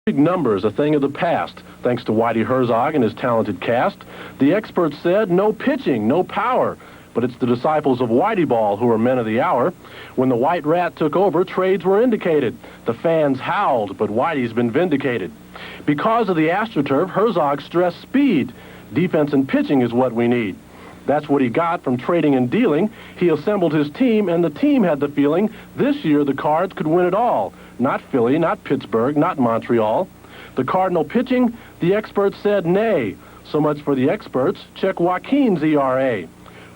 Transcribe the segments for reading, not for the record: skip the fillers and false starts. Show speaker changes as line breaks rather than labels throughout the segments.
Big numbers, a thing of the past. Thanks to Whitey Herzog and his talented cast, the experts said no pitching, no power. But it's the disciples of Whitey Ball who are men of the hour. When the White Rat took over, trades were indicated. The fans howled, but Whitey's been vindicated. Because of the AstroTurf, Herzog stressed speed. Defense and pitching is what we need. That's what he got from trading and dealing. He assembled his team, and the team had the feeling this year the Cards could win it all. Not Philly, not Pittsburgh, not Montreal. The Cardinal pitching, the experts said nay. So much for the experts. Check Joaquin's ERA.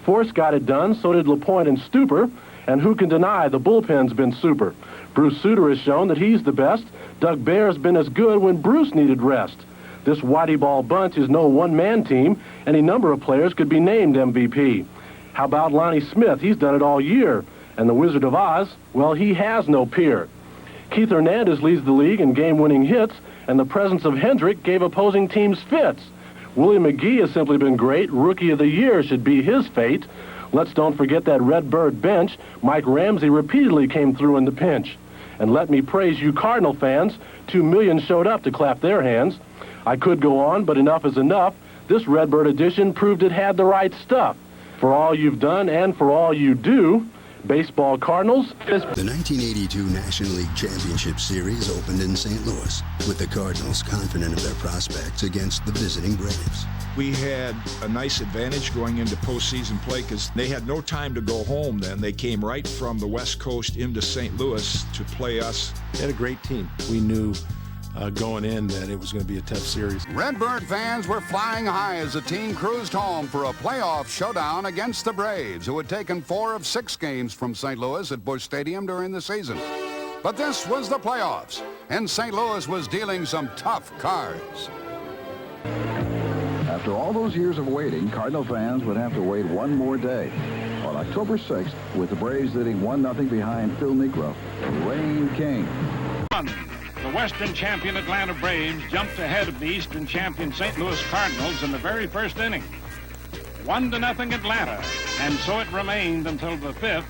Force got it done, so did LaPointe and Stuper, and who can deny the bullpen's been super. Bruce Sutter has shown that he's the best. Doug Bear's been as good when Bruce needed rest. This Whitey Ball bunch is no one-man team. Any number of players could be named MVP. How about Lonnie Smith? He's done it all year. And the Wizard of Oz, well, he has no peer. Keith Hernandez leads the league in game-winning hits, and the presence of Hendrick gave opposing teams fits. Willie McGee has simply been great. Rookie of the Year should be his fate. Let's don't forget that Redbird bench. Mike Ramsey repeatedly came through in the pinch. And let me praise you Cardinal fans. 2 million showed up to clap their hands. I could go on, but enough is enough. This Redbird edition proved it had the right stuff. For all you've done and for all you do, baseball Cardinals.
The 1982 National League Championship Series opened in St. Louis, with the Cardinals confident of their prospects against the visiting Braves.
We had a nice advantage going into postseason play because they had no time to go home then. They came right from the West Coast into St. Louis to play us.
They had a great team. We knew going in that it was going to be a tough series.
Redbird fans were flying high as the team cruised home for a playoff showdown against the Braves, who had taken 4 of 6 games from St. Louis at Busch Stadium during the season. But this was the playoffs, and St. Louis was dealing some tough cards.
After all those years of waiting, Cardinal fans would have to wait one more day. On October 6th, with the Braves leading 1-0 behind Phil Niekro, the rain came.
The Western champion Atlanta Braves jumped ahead of the Eastern champion St. Louis Cardinals in the very first inning. 1-0 Atlanta, and so it remained until the 5th,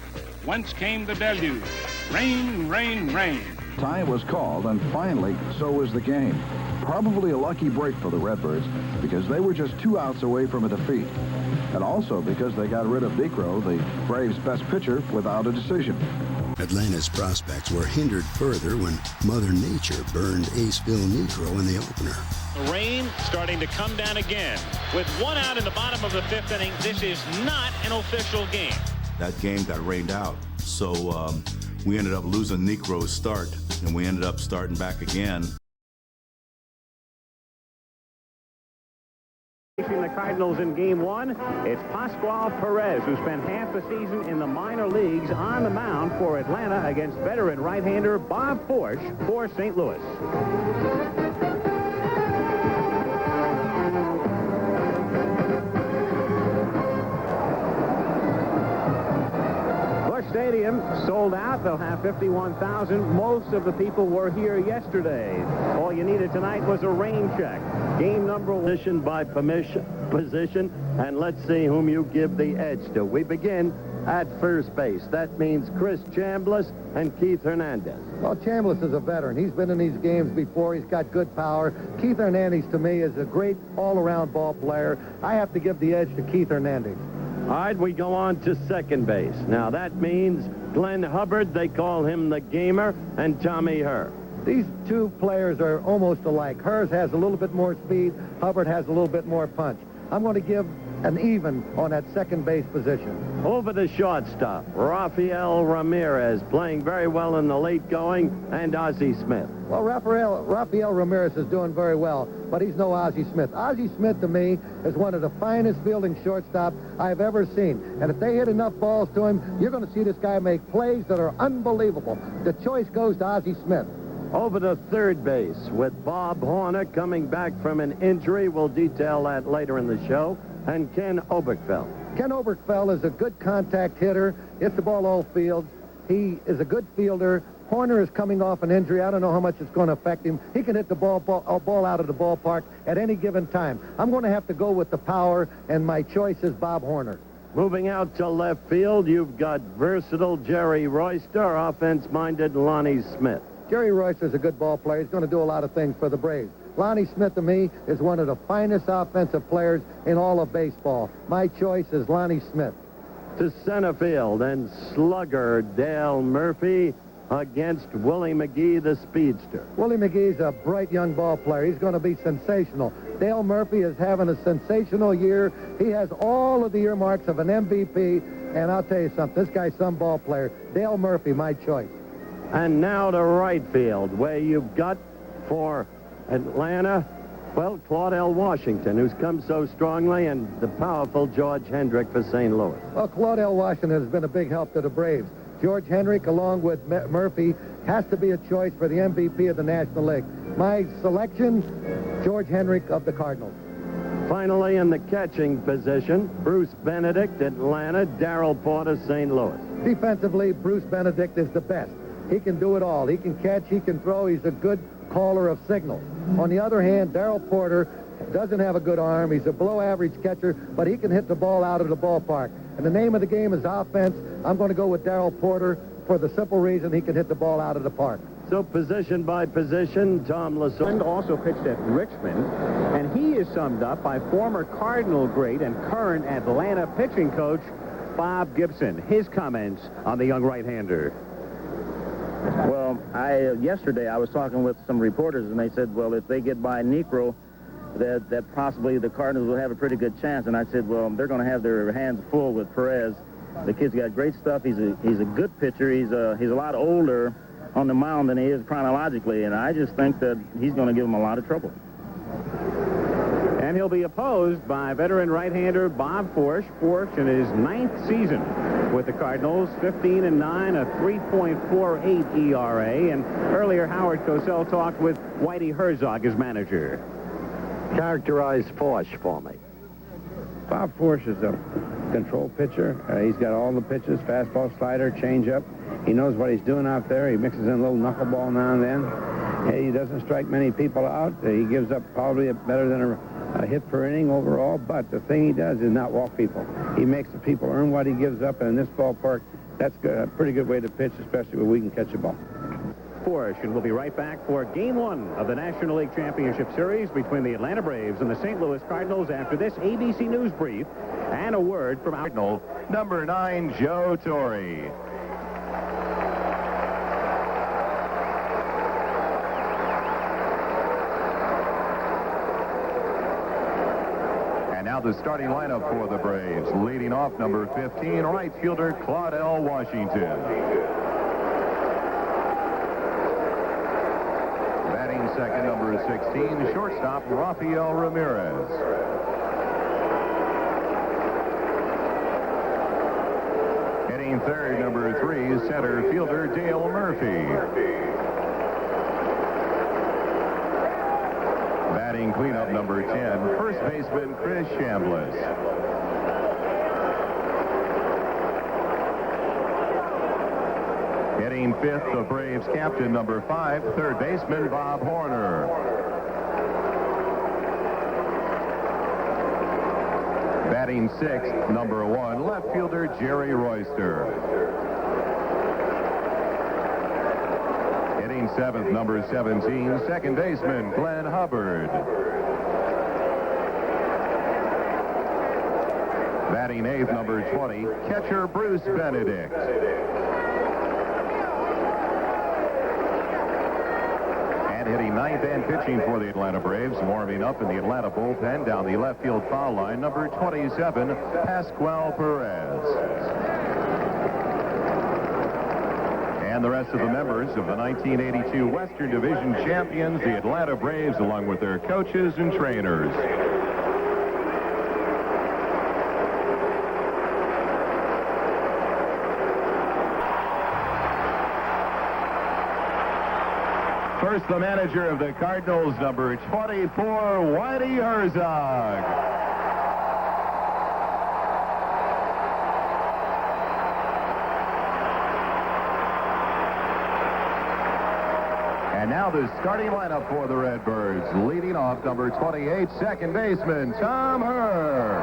whence came the deluge. Rain, rain, rain.
Tie was called, and finally, so was the game. Probably a lucky break for the Redbirds, because they were just 2 outs away from a defeat. And also because they got rid of Niekro, the Braves' best pitcher, without a decision.
Atlanta's prospects were hindered further when Mother Nature burned ace Phil Niekro in the opener.
The rain starting to come down again. With 1 out in the bottom of the 5th inning, this is not an official game.
That game got rained out, so we ended up losing Niekro's start, and we ended up starting back again.
Facing the Cardinals in Game 1, it's Pascual Perez, who spent half the season in the minor leagues on the mound for Atlanta against veteran right-hander Bob Forsch for St. Louis. Busch Stadium sold out. They'll have 51,000. Most of the people were here yesterday. All you needed tonight was a rain check. Game number position by position, and let's see whom you give the edge to. We begin at first base. That means Chris Chambliss and Keith Hernandez.
Well, Chambliss is a veteran. He's been in these games before. He's got good power. Keith Hernandez, to me, is a great all-around ball player. I have to give the edge to Keith Hernandez.
All right, we go on to second base. Now, that means Glenn Hubbard, they call him the gamer, and Tommy Herr.
These two players are almost alike. Hers has a little bit more speed. Hubbard has a little bit more punch. I'm going to give an even on that second base position.
Over the shortstop, Rafael Ramirez, playing very well in the late going, and Ozzie Smith.
Well, Rafael Ramirez is doing very well, but he's no Ozzie Smith. Ozzie Smith, to me, is one of the finest fielding shortstops I've ever seen. And if they hit enough balls to him, you're going to see this guy make plays that are unbelievable. The choice goes to Ozzie Smith.
Over to third base with Bob Horner coming back from an injury. We'll detail that later in the show. And Ken Oberkfell.
Ken Oberkfell is a good contact hitter. Hits the ball all fields. He is a good fielder. Horner is coming off an injury. I don't know how much it's going to affect him. He can hit the ball out of the ballpark at any given time. I'm going to have to go with the power, and my choice is Bob Horner.
Moving out to left field, you've got versatile Jerry Royster, offense-minded Lonnie Smith.
Jerry Royster's a good ball player. He's going to do a lot of things for the Braves. Lonnie Smith, to me, is one of the finest offensive players in all of baseball. My choice is Lonnie Smith.
To center field, and slugger Dale Murphy against Willie McGee, the speedster.
Willie McGee's a bright young ball player. He's going to be sensational. Dale Murphy is having a sensational year. He has all of the earmarks of an MVP, and I'll tell you something, this guy's some ball player. Dale Murphy, my choice.
And now to right field, where you've got for Atlanta, well, Claudell Washington, who's come so strongly, and the powerful George Hendrick for St. Louis.
Well, Claudell Washington has been a big help to the Braves. George Hendrick, along with Murphy, has to be a choice for the MVP of the National League. My selection, George Hendrick of the Cardinals.
Finally, in the catching position, Bruce Benedict, Atlanta, Darrell Porter, St. Louis.
Defensively, Bruce Benedict is the best. He can do it all. He can catch, he can throw. He's a good caller of signals. On the other hand, Darrell Porter doesn't have a good arm. He's a below-average catcher, but he can hit the ball out of the ballpark. And the name of the game is offense. I'm going to go with Darrell Porter for the simple reason he can hit the ball out of the park.
So position by position, Tom Lasorda
also pitched at Richmond, and he is summed up by former Cardinal great and current Atlanta pitching coach Bob Gibson. His comments on the young right-hander.
Well, yesterday I was talking with some reporters, and they said, well, if they get by Negro, that possibly the Cardinals will have a pretty good chance. And I said, well, they're going to have their hands full with Perez. The kid's got great stuff. He's a good pitcher. He's a lot older on the mound than he is chronologically, and I just think that he's going to give him a lot of trouble.
And he'll be opposed by veteran right-hander Bob Forsch. Forsch in his 9th season with the Cardinals, 15-9, a 3.48 ERA. And earlier, Howard Cosell talked with Whitey Herzog, his manager.
Characterize Forsch for me.
Bob Forsch is a control pitcher. He's got all the pitches, fastball, slider, changeup. He knows what he's doing out there. He mixes in a little knuckleball now and then. He doesn't strike many people out. He gives up probably better than a hit per inning overall, but the thing he does is not walk people. He makes the people earn what he gives up, and in this ballpark, that's a pretty good way to pitch, especially when we can catch a ball.
Forsch, and we'll be right back for Game 1 of the National League Championship Series between the Atlanta Braves and the St. Louis Cardinals after this ABC News brief and a word from
Cardinal number 9, Joe Torre. And now the starting lineup for the Braves. Leading off, number 15, right fielder Claudell Washington. Batting second, number 16, shortstop Rafael Ramirez. Hitting third, number 3, center fielder Dale Murphy. Batting cleanup, number 10, first baseman Chris Chambliss. Hitting fifth, the Braves captain, number 5, third baseman Bob Horner. Batting sixth, number 1, left fielder Jerry Royster. Hitting seventh, number 17, second baseman Glenn Hubbard. Batting eighth, number 20, catcher Bruce Benedict. Hitting ninth and pitching for the Atlanta Braves, warming up in the Atlanta bullpen down the left field foul line, number 27, Pascual Perez. And the rest of the members of the 1982 Western Division champions, the Atlanta Braves, along with their coaches and trainers. First, the manager of the Cardinals, number 24, Whitey Herzog. And now the starting lineup for the Redbirds. Leading off, number 28, second baseman Tom Herr.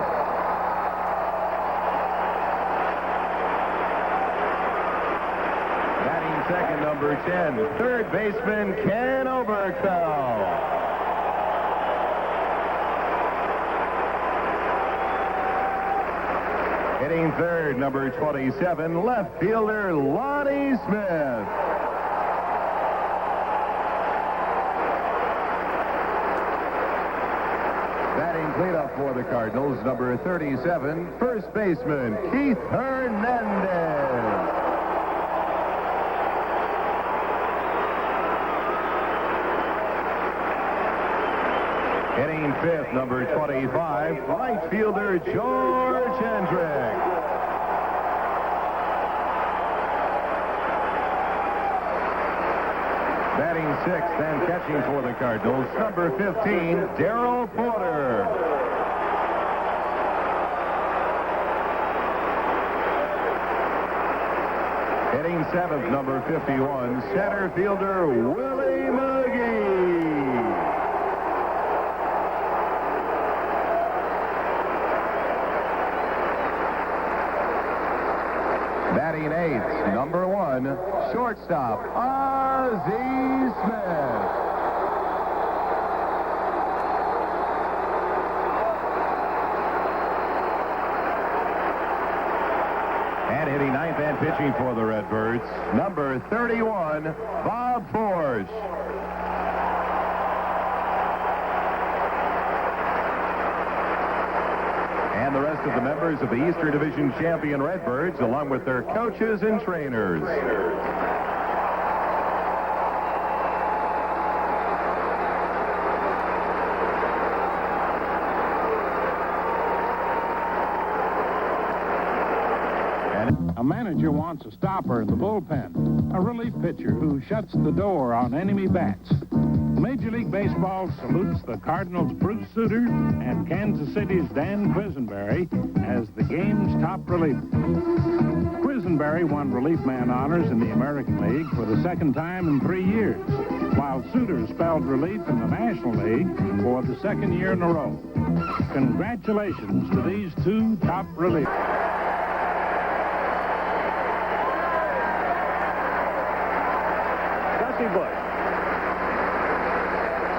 Batting second, and number 10, third baseman Ken Oberkfell. Hitting third, number 27, left fielder Lonnie Smith. Batting cleanup for the Cardinals, number 37, first baseman Keith Hernandez. Hitting fifth, number 25, right fielder George Hendrick. Batting sixth and catching for the Cardinals, number 15, Darrell Porter. Hitting seventh, number 51, center fielder Willie McGee. Batting eighth, number 1, shortstop, Ozzie Smith. And hitting ninth and pitching for the Redbirds, number 31, Bob Forsch. And the rest of the members of the Eastern Division champion Redbirds, along with their coaches and trainers.
A manager wants a stopper in the bullpen, a relief pitcher who shuts the door on enemy bats. Major League Baseball salutes the Cardinals' Bruce Sutter and Kansas City's Dan Quisenberry as the game's top reliever. Quisenberry won relief man honors in the American League for the second time in 3 years, while Sutter spelled relief in the National League for the second year in a row. Congratulations to these two top relievers.
Bush.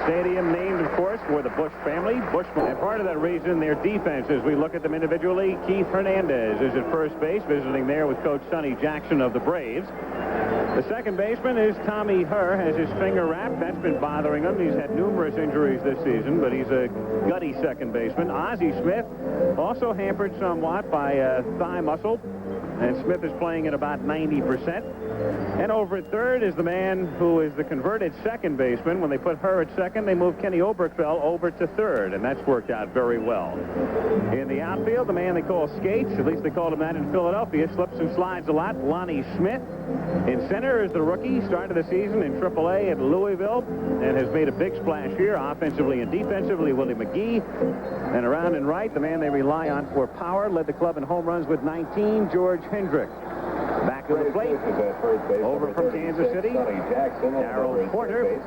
Stadium named, of course, for the Bush family. And part of that reason, their defense, as we look at them individually, Keith Hernandez is at first base, visiting there with Coach Sonny Jackson of the Braves. The second baseman is Tommy Herr, has his finger wrapped. That's been bothering him. He's had numerous injuries this season, but he's a gutty second baseman. Ozzie Smith, also hampered somewhat by thigh muscle, and Smith is playing at about 90%. And over at third is the man who is the converted second baseman. When they put her at second, they move Kenny Oberkfell over to third, and that's worked out very well. In the outfield, the man they call Skates, at least they called him that in Philadelphia, slips and slides a lot, Lonnie Smith. In center is the rookie, started the season in AAA at Louisville, and has made a big splash here, offensively and defensively, Willie McGee. And around and right, the man they rely on for power, led the club in home runs with 19, George Hendrick. Back of the plate, over from Kansas City, Darrell Porter,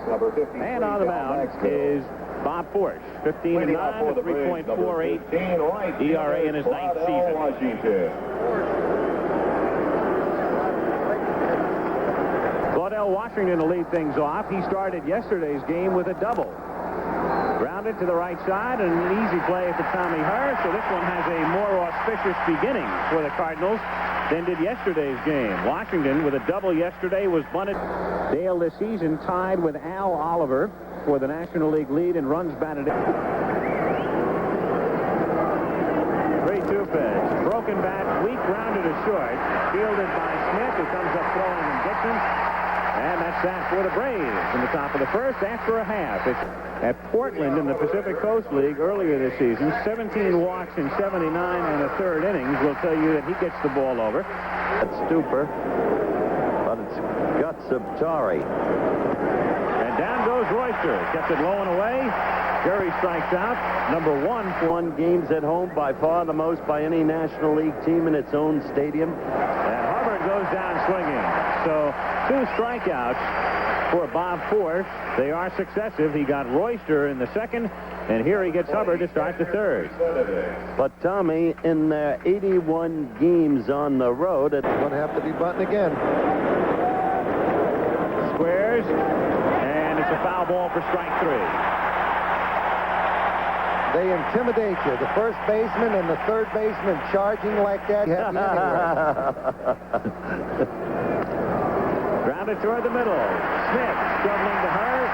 and on the mound is Bob Forsch, 15-9, a 3.48 ERA in his ninth season. Claudell Washington to lead things off. He started yesterday's game with a double. Grounded to the right side, and an easy play for Tommy Herr, so this one has a more auspicious beginning for the Cardinals than did yesterday's game. Washington, with a double yesterday, was bunted. Dale this season tied with Al Oliver for the National League lead in runs batted in. 3-2 pitch. Broken bat, weak, grounded to short. Fielded by Smith, who comes up throwing in distance. And that's that for the Braves in the top of the first after a half. It's at Portland in the Pacific Coast League earlier this season. 17 walks in 79 and a third innings will tell you that he gets the ball over.
That's Stuper, but it's Guts of Tari.
And down goes Royster. Kept it low and away. Jerry strikes out. Number 1
games at home, by far the most by any National League team in its own stadium.
And Hubbard goes down swinging. So 2 strikeouts for Bob Forsch. They are successive. He got Royster in the second, and here he gets Hubbard to start the third.
But Tommy, in their 81 games on the road, it's going to have to be Button again.
first, and it's a foul ball for strike 3.
They intimidate you. The first baseman and the third baseman charging like that. You have to
Grounded toward the middle. Smith struggling to Hurd,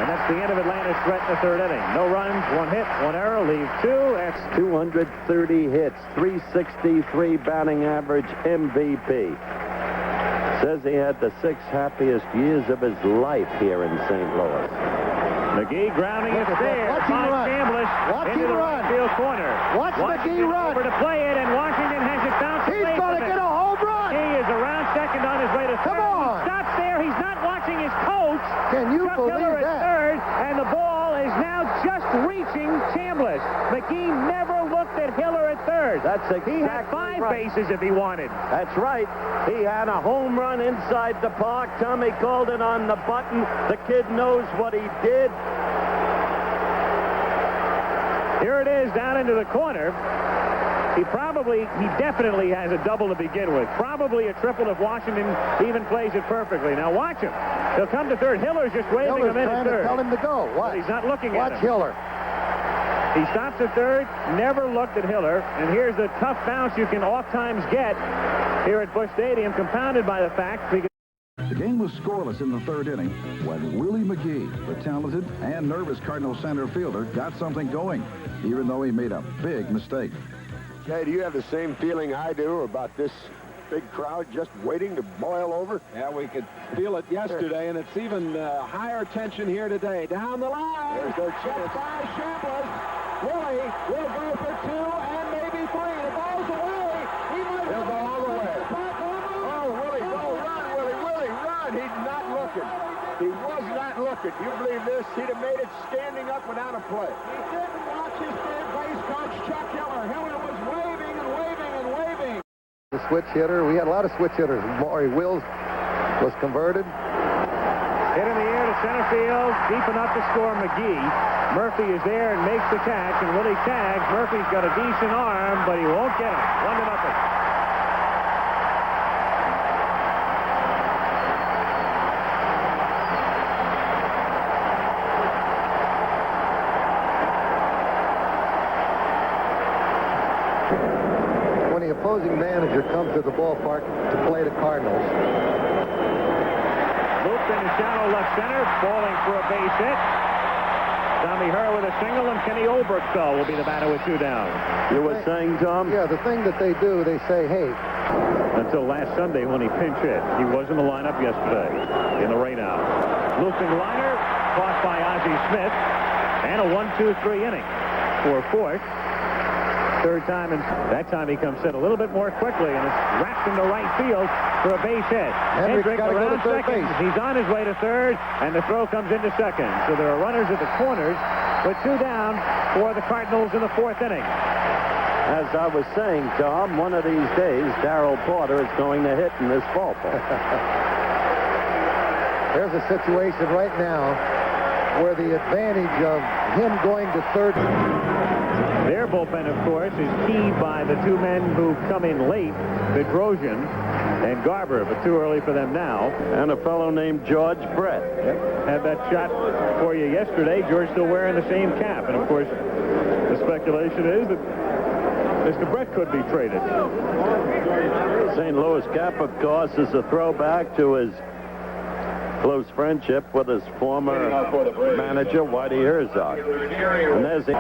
and that's the end of Atlanta's threat in the third inning. No runs, 1 hit, 1 error, leave 2.
That's 230 hits, 363 batting average, MVP. Says he had the 6 happiest years of his life here in St. Louis.
McGee grounding it there.
Watch him run. Watch
into
him
the
run.
right field corner.
Watch McGee run.
Over to play it, and Washington has it bounced away.
He's going to get a home run.
He is around second on his way to third.
Come on.
He stops there. He's not watching his coach.
Can you
Chuck
believe
Hiller
that?
at third, and the ball is now just reaching Chambliss. McGee never looked at Hiller at third.
That's exactly
He had 5 bases if he wanted.
That's right. He had a home run inside the park. Tommy called it on the button. The kid knows what he did.
Here it is down into the corner. He definitely has a double to begin with. Probably a triple if Washington even plays it perfectly. Now watch him. He'll come to third. Hiller's just waving him in at third.
Tell him to go.
But he's not looking at him.
Watch Hiller.
He stops at third, never looked at Hiller, and here's the tough bounce you can oft-times get here at Busch Stadium, compounded by the fact because
The game was scoreless in the third inning when Willie McGee, the talented and nervous Cardinal center fielder, got something going, even though he made a big mistake.
Jay, do you have the same feeling I do about this big crowd just waiting to boil over?
Yeah, we could feel it yesterday, and it's even higher tension here today. Down the line.
There's their chance.
By Chambliss. Willie will go for 2 and maybe 3. The ball's away. He might
He'll go all the way. Oh, Willie, go, run, Willie, Willie, run. He's not looking. He was not looking. You believe this? He'd have made it standing up without a play.
He didn't watch his third base coach, Chuck Hiller. Hiller was waving and waving and waving.
The switch hitter. We had a lot of switch hitters. Maury Wills was converted.
hit in the air to center field, deep enough to score McGee. Murphy is there and makes the catch, and Willie tags. Murphy's got a decent arm, but he won't get it. 1-0.
When the opposing manager comes to the ballpark to play the Cardinals.
Looped into shallow left center, falling for a base hit. Tommy Herr with a single, and Kenny Oberkthal will be the batter with 2 down.
You were saying, Tom?
Yeah, the thing that they do, they say, hey.
Until last Sunday when he pinch hit. He was in the lineup yesterday in the rainout. Looping liner, caught by Ozzie Smith, and a 1-2-3 inning for Fort. Third time, and that time he comes in a little bit more quickly, and it's wrapped into right field for a base hit. Hendrick around second. He's on his way to third, and the throw comes into second. So there are runners at the corners with 2 down for the Cardinals in the 4th inning.
As I was saying, Tom, one of these days, Darryl Porter is going to hit in this ballpark.
There's a situation right now where the advantage of him going to third.
Their bullpen, of course, is keyed by the 2 men who come in late, Bedrosian and Garber, but too early for them now.
And a fellow named George Brett.
Had that shot for you yesterday. George still wearing the same cap. And, of course, the speculation is that Mr. Brett could be traded.
St. Louis cap, of course, is a throwback to his close friendship with his former manager, Whitey Herzog. And there's the...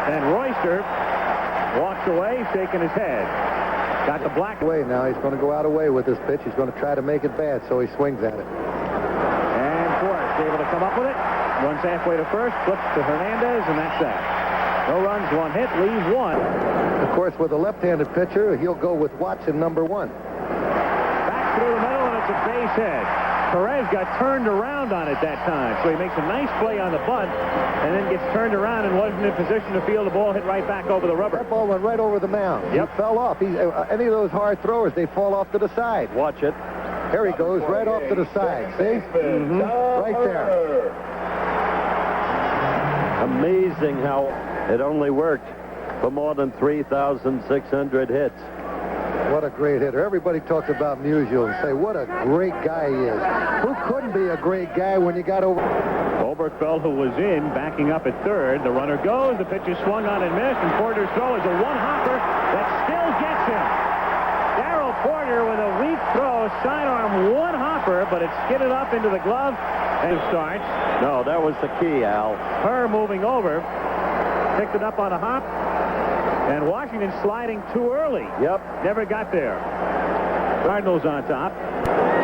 And Royster walks away, shaking his head. Got the black
away now. He's going to go out away with this pitch. He's going to try to make it bad, so he swings at it.
And Forrest able to come up with it. Runs halfway to first, flips to Hernandez, and that's that. No runs, 1 hit, leave 1.
Of course, with a left-handed pitcher, he'll go with Watson, number 1.
Back through the middle, and it's a base hit. Perez got turned around on it that time, so he makes a nice play on the bunt and then gets turned around and wasn't in position to field the ball, hit right back over the rubber.
That ball went right over the mound.
Yep.
He fell off. Any of those hard throwers, they fall off to the side.
Watch it.
Here he goes, right off to the side. See? Right there.
Amazing how it only worked for more than 3,600 hits.
What a great hitter. Everybody talks about Musial and say, what a great guy he is. Who couldn't be a great guy when you got over...
Oberkfell, who was in, backing up at third. The runner goes. The pitch is swung on and missed, and Porter's throw is a one-hopper that still gets him. Darrell Porter with a weak throw, sidearm one-hopper, but it skidded up into the glove and starts.
No, that was the key, Al.
Her moving over, picked it up on a hop, and Washington sliding too early.
Yep.
Never got there. Cardinals on top.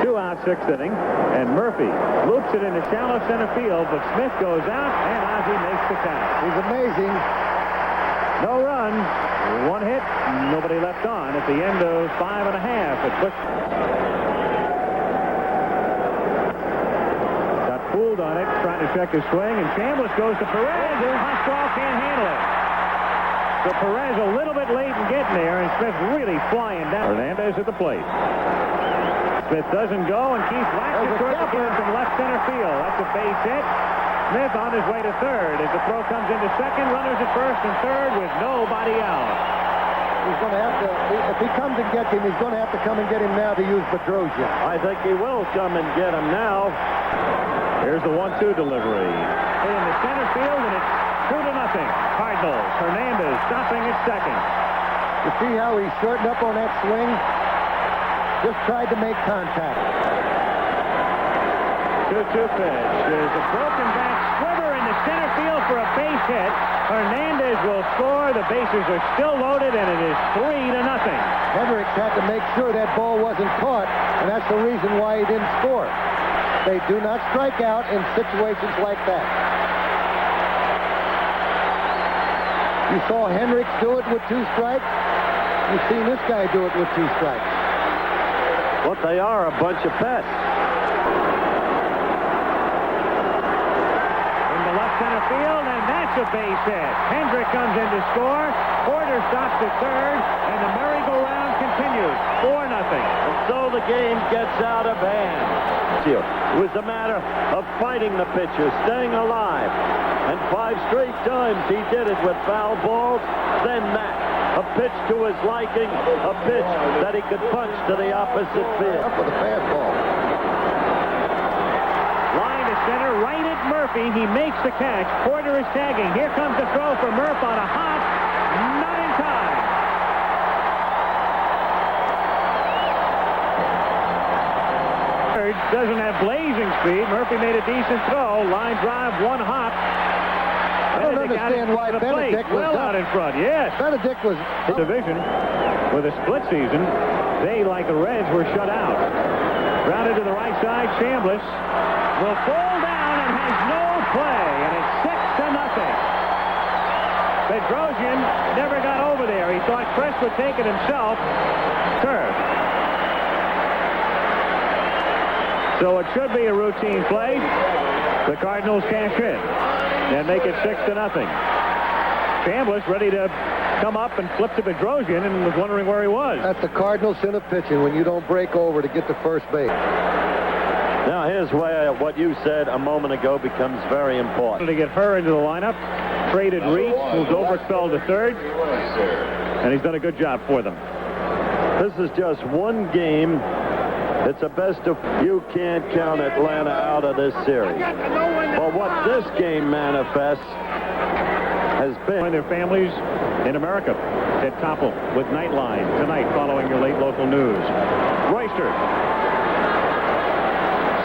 2 out, 6th inning, and Murphy loops it into shallow center field, but Smith goes out, and Ozzie makes the catch.
He's amazing.
No run, 1 hit, nobody left on at the end of 5 1/2. It pushed. Got fooled on it, trying to check his swing, and Chambliss goes to Perez, and Hostwall can't handle it. So Perez a little bit late in getting there, and Smith really flying down. Hernandez at the plate. Smith doesn't go, and Keith whacks it towards the gap from left center field. That's a base hit. Smith on his way to third. As the throw comes into second, runners at first and third with nobody out.
He's going to have to, if he comes and gets him, he's going to have to come and get him now to use Bedrosian.
I think he will come and get him now.
Here's the 1-2 delivery. Hit in the center field, and it's 2-0. Cardinals. Hernandez stopping at second.
You see how he shortened up on that swing? Just tried to make contact.
2-2 pitch. There's a broken back sliver in the center field for a base hit. Hernandez will score. The bases are still loaded, and it is 3-0.
Hendricks had to make sure that ball wasn't caught, and that's the reason why he didn't score. They do not strike out in situations like that. You saw Hendricks do it with 2 strikes. You've seen this guy do it with 2 strikes.
What they are, a bunch of pets.
Into left center field, and that's a base hit. Hendrick comes in to score. Porter stops at third, and the merry-go-round continues. 4-0.
And so the game gets out of hand. It was a matter of fighting the pitcher, staying alive. And 5 straight times he did it with foul balls, then that. A pitch to his liking, a pitch that he could punch to the opposite field.
Up with a fastball.
Line to center, right at Murphy. He makes the catch. Porter is tagging. Here comes the throw for Murph on a hop. Not in time. Doesn't have blazing speed. Murphy made a decent throw. Line drive, 1 hop.
I don't understand why Benedict was
well out in front. Yes.
Benedict was
division with a split season. They, like the Reds, were shut out. Grounded to the right side. Chambliss will fall down and has no play, and it's 6-0. Bedrosian never got over there. He thought Kress would take it himself. Curve. So it should be a routine play. The Cardinals cash in and make it 6-0. Chambliss ready to come up and flip to Bedrosian and was wondering where he was.
That's the Cardinals center pitching when you don't break over to get to first base.
Now here's where what you said a moment ago becomes very important.
To get her into the lineup, traded Reed, moved Oberkfell to third, and he's done a good job for them.
This is just one game. It's a best of... You can't count Atlanta out of this series. But what this game manifests has been...
Their families in America at Topple with Nightline tonight following your late local news. Royster.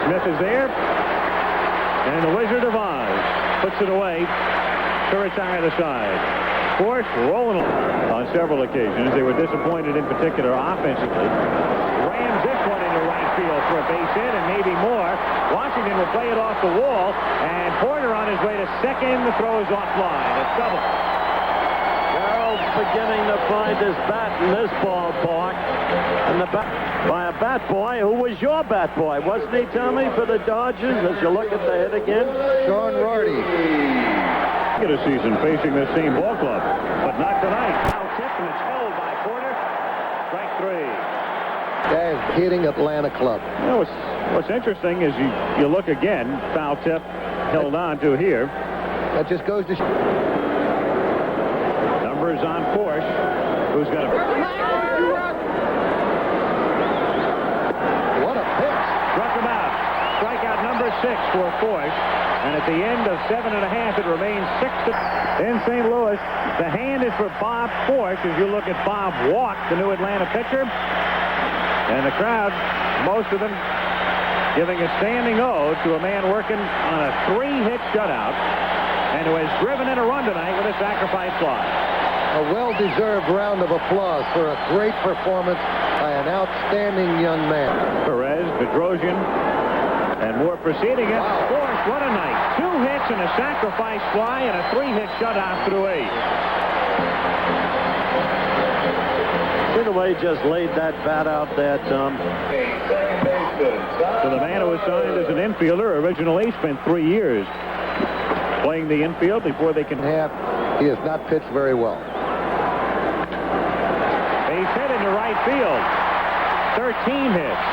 Smith is there. And the Wizard of Oz puts it away to retire the side. Force rolling on several occasions. They were disappointed in particular offensively. Rams this one into right field for a base hit and maybe more. Washington will play it off the wall, and Porter on his way to second. The throw is offline. It's double.
Carroll's beginning to find his bat in this ballpark. And the bat by a bat boy who was your bat boy, wasn't he, Tommy, for the Dodgers, as you look at the hit again?
Sean Rorty.
Get a season facing this same ball club, but not tonight. Foul tip, and it's held by Porter. Strike 3.
Guys hitting Atlanta club.
You know, what's interesting is you look again, foul tip held on to here.
That just goes to
Number Evers on Porsche, who's going to...
What a pitch.
Struck him out. Strikeout number 6 for Porsche. And at the end of 7.5, it remains 6-2. In St. Louis, the hand is for Bob Porsche as you look at Bob Walk, the new Atlanta pitcher. And the crowd, most of them giving a standing ode to a man working on a 3-hit shutout and who has driven in a run tonight with a sacrifice fly.
A well-deserved round of applause for a great performance by an outstanding young man.
Perez, Bedrosian, and more preceding it. Wow. Porsche, what a night. 2 hits and a sacrifice fly and a 3-hit shutout through 8.
See the way he just laid that bat out there, Tom.
So the man who was signed as an infielder originally spent 3 years playing the infield before they can have.
He has not pitched very well.
Base hit into right field. 13 hits.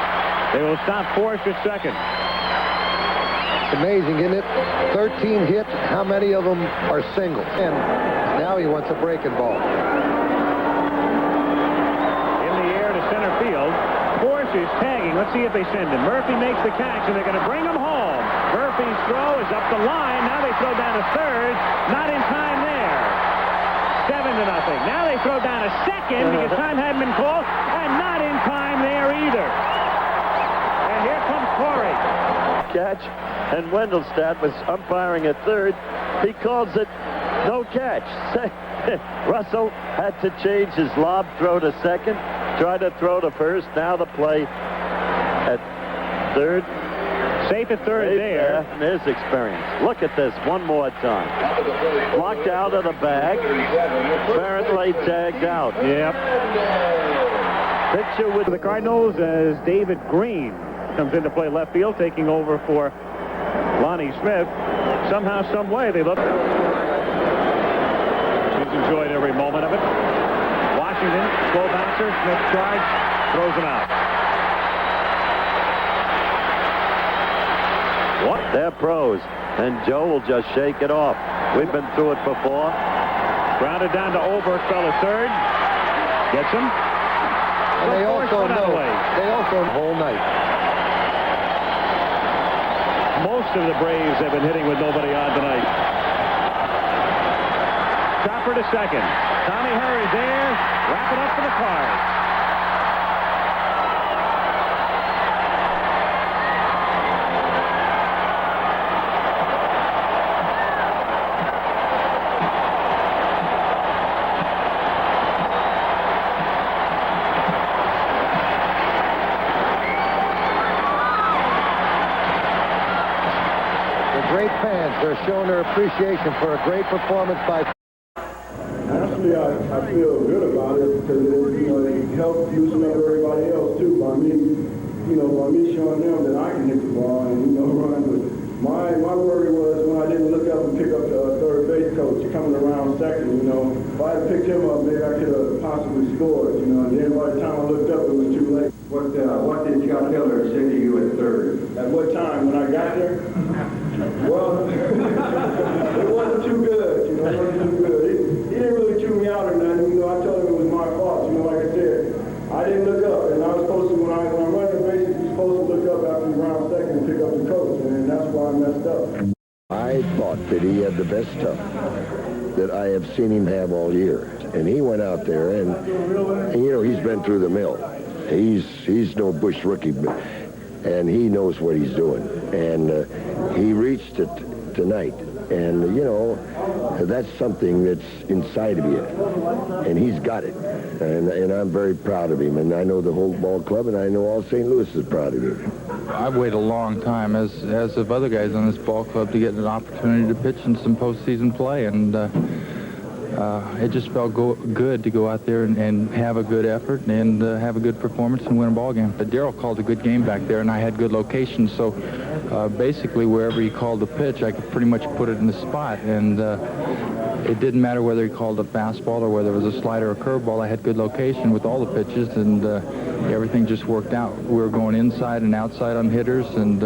They will stop Porsche at second.
It's amazing, isn't it? 13 hits. How many of them are singles? And now he wants a breaking ball.
In the air to center field. Porsche is tagging. Let's see if they send him. Murphy makes the catch, and they're going to bring him home. Murphy's throw is up the line. Now they throw down to third. Not in time there. 7-0. Now they throw down to second because time hadn't been called, and not in time there either. And here comes Corey.
Catch, and Wendelstadt was umpiring at third. He calls it no catch. Russell had to change his lob throw to second, try to throw to first. Now the play at third.
Safe at third there.
And his experience. Look at this one more time. Blocked out of the bag. Apparently tagged out.
Yep. Pitcher with the Cardinals as David Green comes in to play left field, taking over for Lonnie Smith. Somehow, some way, they look. He's enjoyed every moment of it. Washington, slow bouncer. Smith charge, throws him out.
What? They're pros, and Joe will just shake it off. We've been through it before.
Grounded down to Oberg, fell to third. Gets him.
And they also know the whole night.
Most of the Braves have been hitting with nobody on tonight. Chopper to second. Tommy Herr is there. Wrap it up for the Cards.
Great fans. They're showing their appreciation for a great performance by...
Actually, I feel good about it because it helps loosen up everybody else too by me showing them that I can hit the ball and run. But my worry was when I didn't look up and pick up the third base coach coming around second. If I had picked him up, maybe I could have possibly scored. And then by the time I looked up, it was too late. What did Scott Miller say to you at third? At what time? When I got there? Well, it wasn't too good, it wasn't too good. He didn't really chew me out or nothing, I told him it was my fault, like I said. I didn't look up, and I was supposed to, when I'm running the bases, you're supposed to look up after you round second and pick up the coach, and that's why I messed up.
I thought that he had the best stuff that I have seen him have all year. And he went out there, and he's been through the mill. He's no Bush rookie, and he knows what he's doing. And he reached it tonight. And, that's something that's inside of you. And he's got it. And I'm very proud of him. And I know the whole ball club, and I know all St. Louis is proud of him.
I've waited a long time, as have other guys on this ball club, to get an opportunity to pitch in some postseason play. And it just felt good to go out there and have a good effort and have a good performance and win a ball game. Darryl called a good game back there, and I had good location, so basically wherever he called the pitch, I could pretty much put it in the spot. And it didn't matter whether he called a fastball or whether it was a slider or quarterback. I had good location with all the pitches, and everything just worked out. We were going inside and outside on hitters, and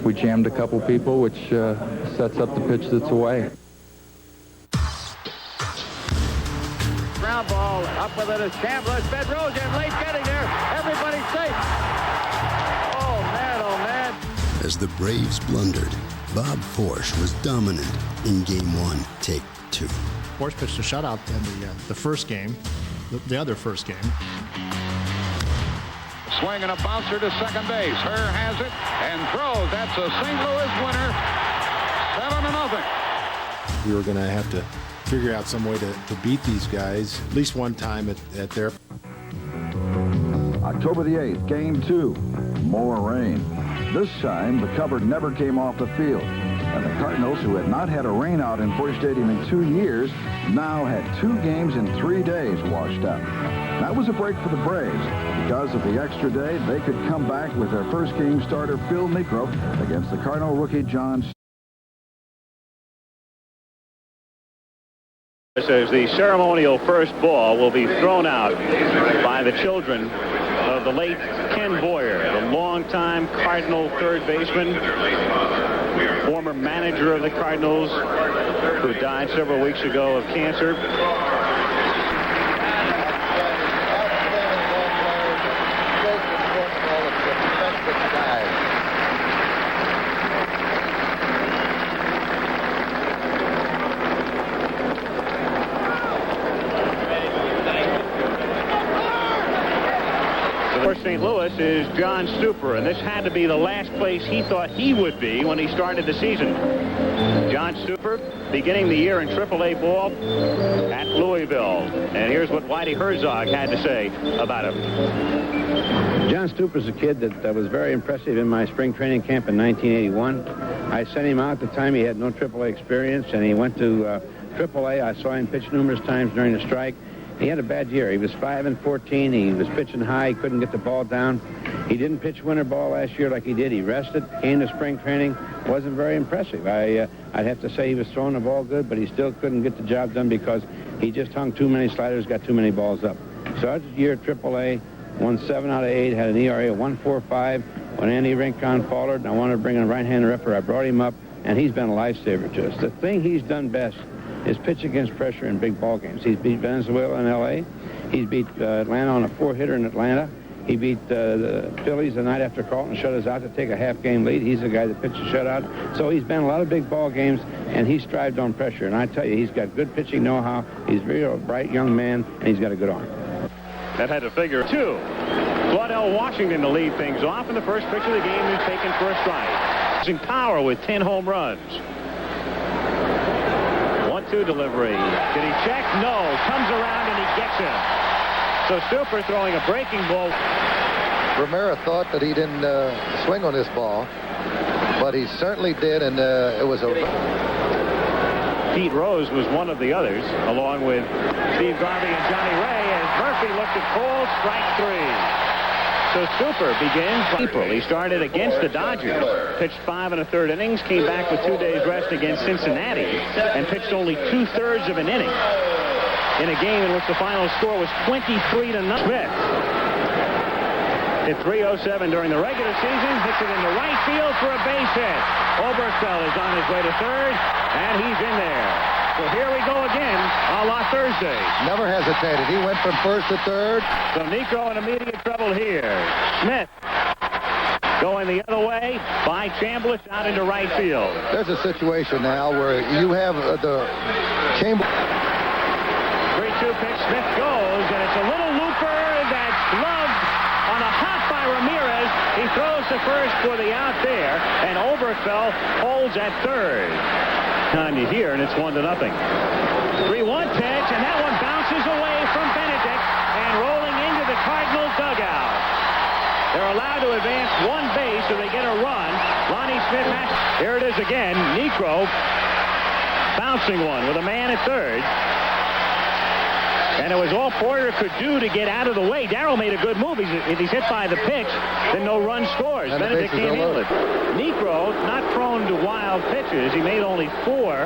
we jammed a couple people, which sets up the pitch that's away.
ground ball. Up with it is Chambliss. Ben Rose in late getting there. Everybody's safe. Oh, man.
As the Braves blundered, Bob Forsch was dominant in Game 1, Take 2.
Forsch pitched a shutout in the first game, the other first game.
Swing and a bouncer to second base. Herr has it and throws. That's a St. Louis winner. 7-0.
We were going to have to figure out some way to beat these guys at least one time at their...
October the 8th, Game 2, more rain. This time, the cover never came off the field. And the Cardinals, who had not had a rainout in Busch Stadium in 2 years, now had 2 games in 3 days washed out. That was a break for the Braves. Because of the extra day, they could come back with their first game starter, Phil Niekro, against the Cardinal rookie, John.
As the ceremonial first ball will be thrown out by the children of the late Ken Boyer, the longtime Cardinal third baseman, former manager of the Cardinals, who died several weeks ago of cancer. St. Louis is John Stuper, and this had to be the last place he thought he would be when he started the season. John Stuper beginning the year in AAA ball at Louisville. And here's what Whitey Herzog had to say about him.
John Stuper's a kid that was very impressive in my spring training camp in 1981. I sent him out at the time. He had no AAA experience, and he went to AAA. I saw him pitch numerous times during the strike. He had a bad year. He was 5-14. He was pitching high. He couldn't get the ball down. He didn't pitch winter ball last year like he did. He rested, came to spring training. Wasn't very impressive. I'd have to say he was throwing the ball good, but he still couldn't get the job done because he just hung too many sliders, got too many balls up. So that's year at AAA, won 7 out of 8, had an ERA of 1.45. When Andy Rincon faltered, and I wanted to bring in a right-handed upper, I brought him up, and he's been a lifesaver to us. The thing he's done best is pitch against pressure in big ball games. He's beat Venezuela in L.A. He's beat Atlanta on a 4-hitter in Atlanta. He beat the Phillies the night after Carlton shut us out to take a half-game lead. He's the guy that pitched a shutout. So he's been a lot of big ball games, and he strived on pressure. And I tell you, he's got good pitching know-how. He's a real bright young man, and he's got a good arm.
That had to figure 2. Claudell Washington to lead things off, and the first pitch of the game is taken for a strike. Using power with 10 home runs. 1-2 delivery. Did he check? No. Comes around and he gets him. So Stuper throwing a breaking ball.
Romero thought that he didn't swing on this ball, but he certainly did, and it was a...
Pete Rose was one of the others, along with Steve Garvey and Johnny Ray, as Murphy looked at Cole, strike 3. So Stuper begins April. He started against the Dodgers, pitched 5 1/3 innings, came back with 2 days rest against Cincinnati, and pitched only 2/3 of an inning in a game in which the final score was 23-0. Smith hit .307 during the regular season, hits it into right field for a base hit. Oberkfell is on his way to third, and he's in there. So here we go again, a la Thursday.
Never hesitated. He went from first to third.
So Niekro in immediate trouble here. Smith going the other way by Chambliss out into right field.
There's a situation now where you have the Chambliss.
3-2 pitch. Smith goes, and it's a little looper that's gloved on a hop by Ramirez. He throws to first for the out there, and Oberkfell holds at third. Time you hear, and it's 1-0. 3-1 pitch, and that one bounces away from Benedict and rolling into the Cardinal dugout. They're allowed to advance one base so they get a run. Lonnie Smith has... Here it is again. Niekro bouncing one with a man at third. And it was all Porter could do to get out of the way. Darrell made a good move. If he's hit by the pitch, then no run scores. Benedict can't handle it. Niekro, not prone to wild pitches. He made only 4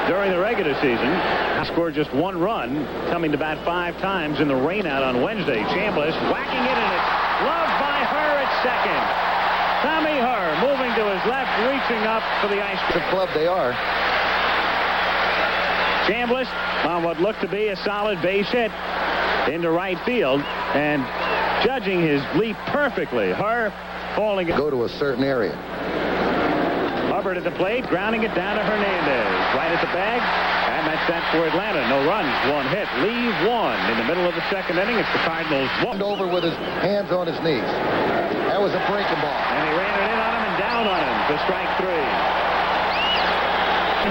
during the regular season. He scored just 1 run, coming to bat 5 times in the rainout on Wednesday. Chambliss whacking it, and it's gloved by Herr at second. Tommy Herr moving to his left, reaching up for the ice cream.
The club they are.
Chambliss on what looked to be a solid base hit into right field, and judging his leap perfectly. Her falling.
Go to a certain area.
Hubbard at the plate, grounding it down to Hernandez. Right at the bag, and that's that for Atlanta. No runs, one hit, leave one. In the middle of the second inning, it's the Cardinals.
Over with his hands on his knees. That was a breaking ball.
And he ran it in on him and down on him for strike 3.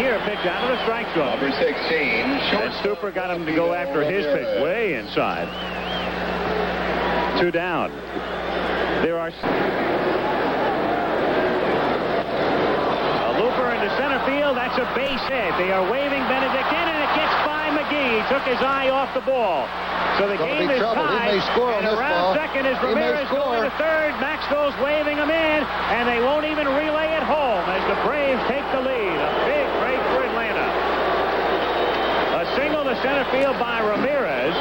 Here, a pitch out of the strike zone.
Number 16,
and Stuper got him to go after his pitch way inside. 2 down. There are a looper into center field. That's a base hit. They are waving Benedict in, and it gets by McGee. He took his eye off the ball. So the game is tied.
He may score on
and
this
around
ball.
second is Ramirez going to third. Maxwell's waving him in, and they won't even relay it home as the Braves take the lead. A big break for Atlanta. A single to center field by Ramirez.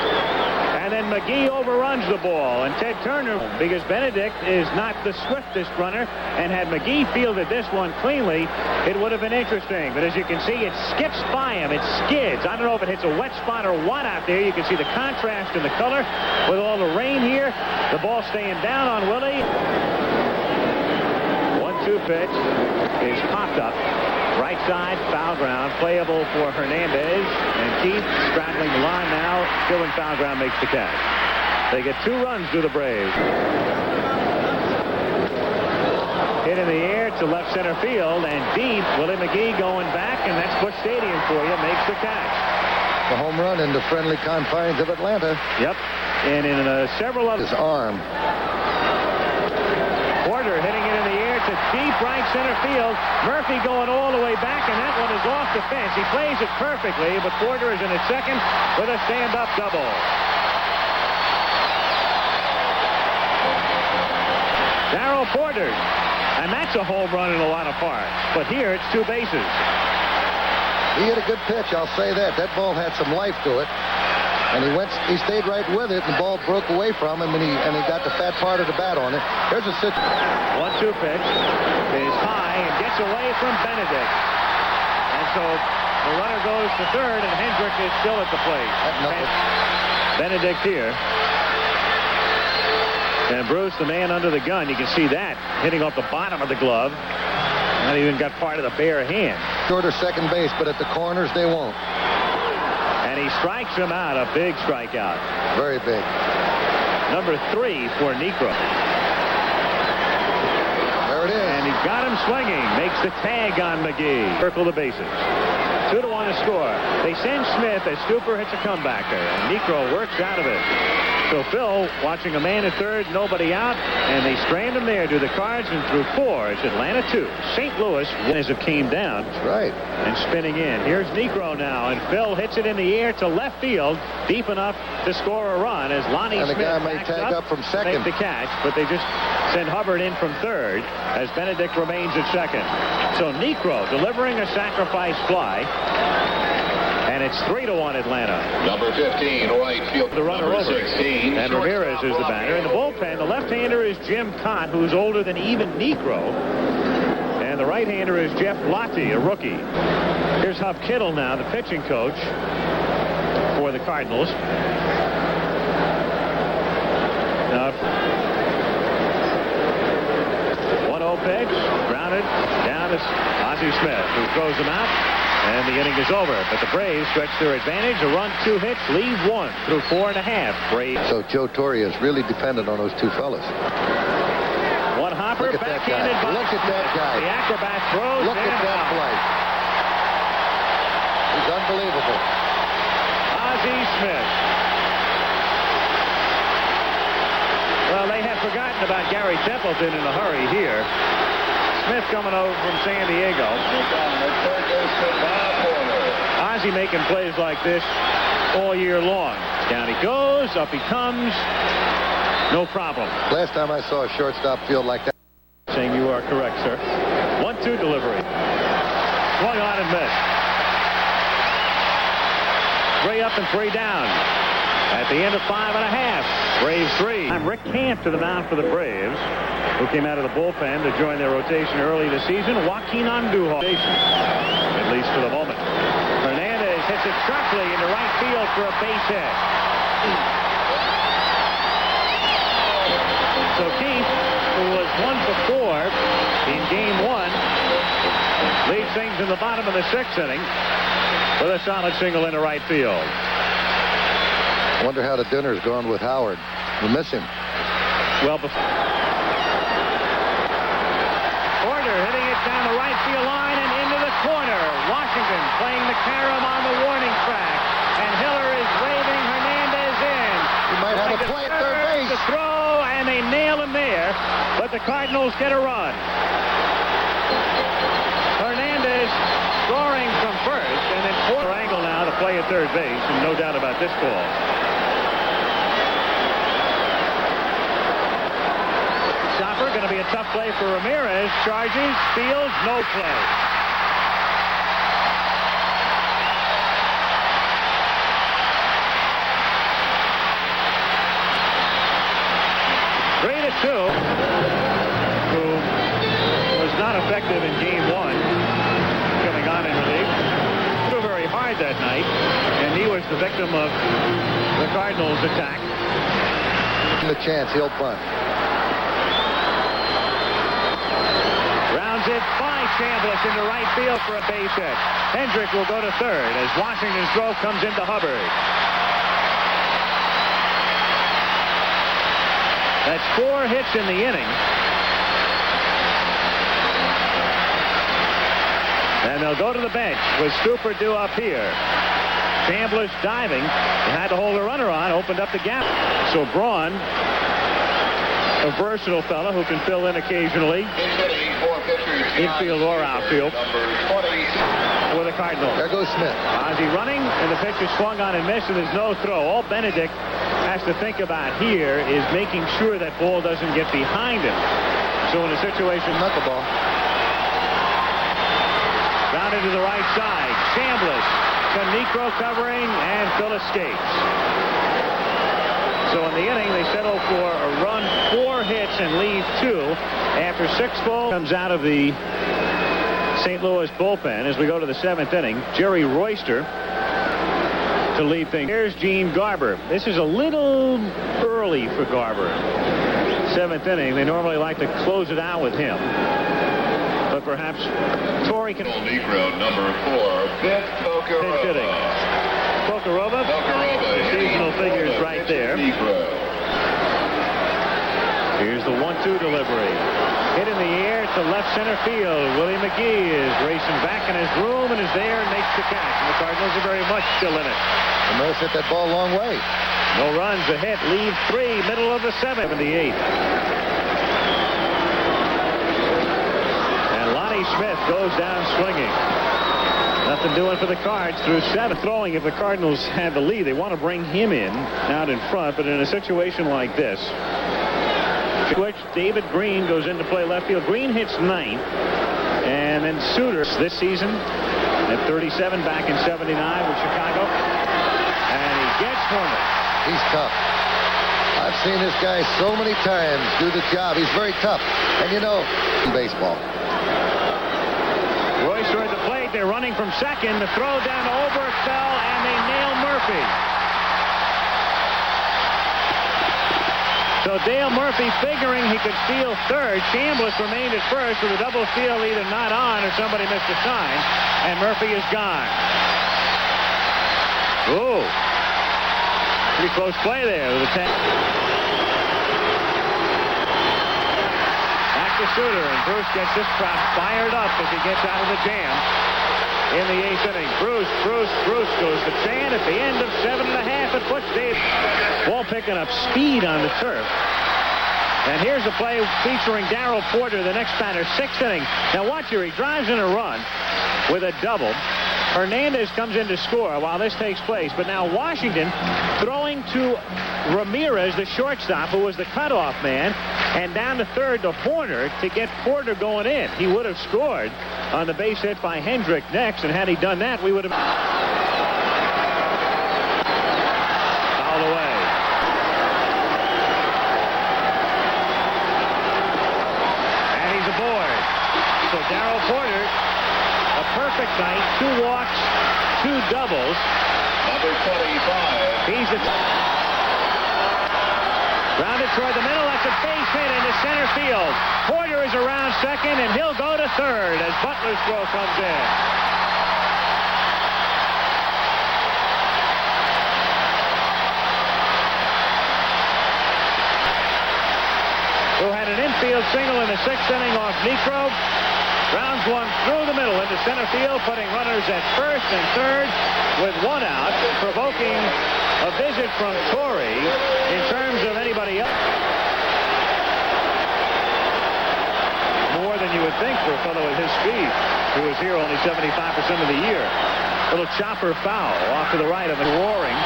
And then McGee overruns the ball, and Ted Turner, because Benedict is not the swiftest runner, and had McGee fielded this one cleanly, it would have been interesting. But as you can see, it skips by him. It skids. I don't know if it hits a wet spot or what out there. You can see the contrast in the color with all the rain here. The ball staying down on Willie. 1-2 pitch is popped up. Right side, foul ground, playable for Hernandez, and Keith straddling the line now, still in foul ground, makes the catch. They get 2 runs to the Braves. Hit in the air to left center field, and deep, Willie McGee going back, and that's Busch Stadium for you, makes the catch.
The home run in the friendly confines of Atlanta.
Yep, and in several of
his arm.
Porter hitting it in the air to deep right center field. Murphy going all the way back, and that one is off the fence. He plays it perfectly, but Porter is in at second with a stand-up double. Darryl Porter, and that's a home run in a lot of parks. But here it's 2 bases.
He hit a good pitch, I'll say that. That ball had some life to it. And he stayed right with it, and the ball broke away from him, and he got the fat part of the bat on it. There's a
1-2 pitch is high and gets away from Benedict. And so the runner goes to third, and Hendrick is still at the plate. Benedict here. And Bruce, the man under the gun, you can see that hitting off the bottom of the glove. Not even got part of the bare hand.
Shorter second base, but at the corners they won't.
And he strikes him out, a big strikeout.
Very big.
Number 3 for Niekro.
There it is.
And he got him swinging. Makes the tag on McGee. Circle the bases. 2-1 to score. They send Smith as Stuper hits a comebacker. And Niekro works out of it. So Phil watching a man at third, nobody out, and they strand him there to the Cards, and through 4 it's Atlanta 2. St. Louis, as it came down.
That's right.
And spinning in. Here's Niekro now, and Phil hits it in the air to left field, deep enough to score a run as Lonnie
Smith.
And the guy may
tag up from second.
Make the catch, but they just send Hubbard in from third as Benedict remains at second. So Niekro delivering a sacrifice fly. And it's 3-1 Atlanta.
Number 15, right field.
The runner
number
over.
16.
And Ramirez is the batter. In the bullpen, the left-hander is Jim Cott, who's older than even Niekro. And the right-hander is Jeff Lottie, a rookie. Here's Hub Kittle now, the pitching coach for the Cardinals. 1-0 pitch, grounded down to Ozzie Smith, who throws him out. And the inning is over, but the Braves stretch their advantage. A run, 2 hits, leave 1 through 4.5. Braves.
So Joe Torre is really dependent on those 2 fellas.
One hopper,
Look at that guy.
backhanded by
Look at that guy.
The acrobat throws.
Look at that play. He's unbelievable.
Ozzie Smith. Well, they have forgotten about Gary Templeton in a hurry here. Smith coming over from San Diego. Ozzie making plays like this all year long. Down he goes, up he comes. No problem.
Last time I saw a shortstop field like that.
Saying you are correct, sir. 1-2 delivery. Swung on and missed. 3 up and 3 down. At the end of 5.5. Braves 3. Rick Camp to the mound for the Braves, who came out of the bullpen to join their rotation early this season. Joaquin Andujar, at least for the moment. Hernandez hits
it sharply into right field for a base hit. So Keith, who was 1 for 4 in game 1, leads things in the bottom of the 6th inning with a solid single into right field.
I wonder how the dinner's going with Howard. We miss him.
Well, Porter hitting it down the right field line and into the corner. Washington playing the carom on the warning track. And Hiller is waving Hernandez in.
He might have a play at third base.
The throw, and they nail him there. But the Cardinals get a run. Hernandez scoring from first, and then Porter angle now to play at third base, and no doubt about this call. Chopper going to be a tough play for Ramirez. Charges, fields, no play. Three to two, who was not effective in game 1, coming on in relief. Threw very hard that night, and he was the victim of the Cardinals' attack.
The chance, he'll bunt.
Rounds it by Chambliss into right field for a base hit. Hendrick will go to third as Washington's throw comes into Hubbard. That's 4 hits in the inning. And they'll go to the bench with Stupert due up here. Chambliss diving. They had to hold a runner on, opened up the gap. So Braun, a versatile fellow who can fill in occasionally, infield or outfield, with the Cardinals.
There goes Smith.
Ozzie running, and the pitch is swung on and missed, and there's no throw. All Benedict has to think about here is making sure that ball doesn't get behind him. So in a situation,
knuckleball.
Grounded to the right side. Chambliss, Negro covering, and Phil escapes. So in the inning, they settle for a run, 4 hits, and leave 2 after 6 balls. Comes out of the St. Louis bullpen as we go to the 7th inning. Jerry Royster to lead things. Here's Gene Garber. This is a little early for Garber. 7th inning. They normally like to close it out with him. But perhaps Torrey can...
Negro, number 4, Vince Pocarova.
Pocarova. The seasonal figures right there. Here's the 1-2 delivery. Hit in the air to left center field. Willie McGee is racing back in his room and is there and makes the catch. And the Cardinals are very much still in it.
And Norris hit that ball a long way.
No runs, a hit, leave 3, middle of the 7th. 78. And Lonnie Smith goes down swinging. Nothing doing for the Cards through 7. Throwing if the Cardinals had the lead. They want to bring him in out in front, but in a situation like this, which David Green goes in to play left field. Green hits 9th, and then Suter this season at 37 back in 79 with Chicago, and he gets Horner.
He's tough. I've seen this guy so many times do the job. He's very tough, and you know, in baseball.
Royster at the plate. They're running from second. The throw down to Oberkfell, and they nail Murphy. So Dale Murphy figuring he could steal third. Chambliss remained at first with a double steal either not on or somebody missed a sign. And Murphy is gone. Ooh. Pretty close play there with a 10. Back to Suter, and Bruce gets this crowd fired up as he gets out of the jam. In the 8th inning, Bruce goes to Chan at the end of 7.5 at puts Dave. Ball picking up speed on the turf. And here's a play featuring Darryl Porter, the next batter, 6th inning. Now watch here, he drives in a run with a double. Hernandez comes in to score while this takes place. But now Washington throwing to Ramirez, the shortstop, who was the cutoff man, and down to third to Horner to get Porter going in. He would have scored on the base hit by Hendrick next, and had he done that, we would have... Fouled away. And he's aboard. So Darryl Porter, a perfect night, 2 walks, 2
doubles.
Number 25.
He's grounded toward the middle. That's a base hit into center field. Porter is around second, and he'll go to third as Butler's throw comes in. Who had an infield single in the 6th inning off Necro. Grounds one through the middle into center field, putting runners at first and third with one out, provoking a visit from Torrey in terms of anybody else. More than you would think for a fellow at his speed, who was here only 75% of the year. Little chopper foul off to the right of the roaring.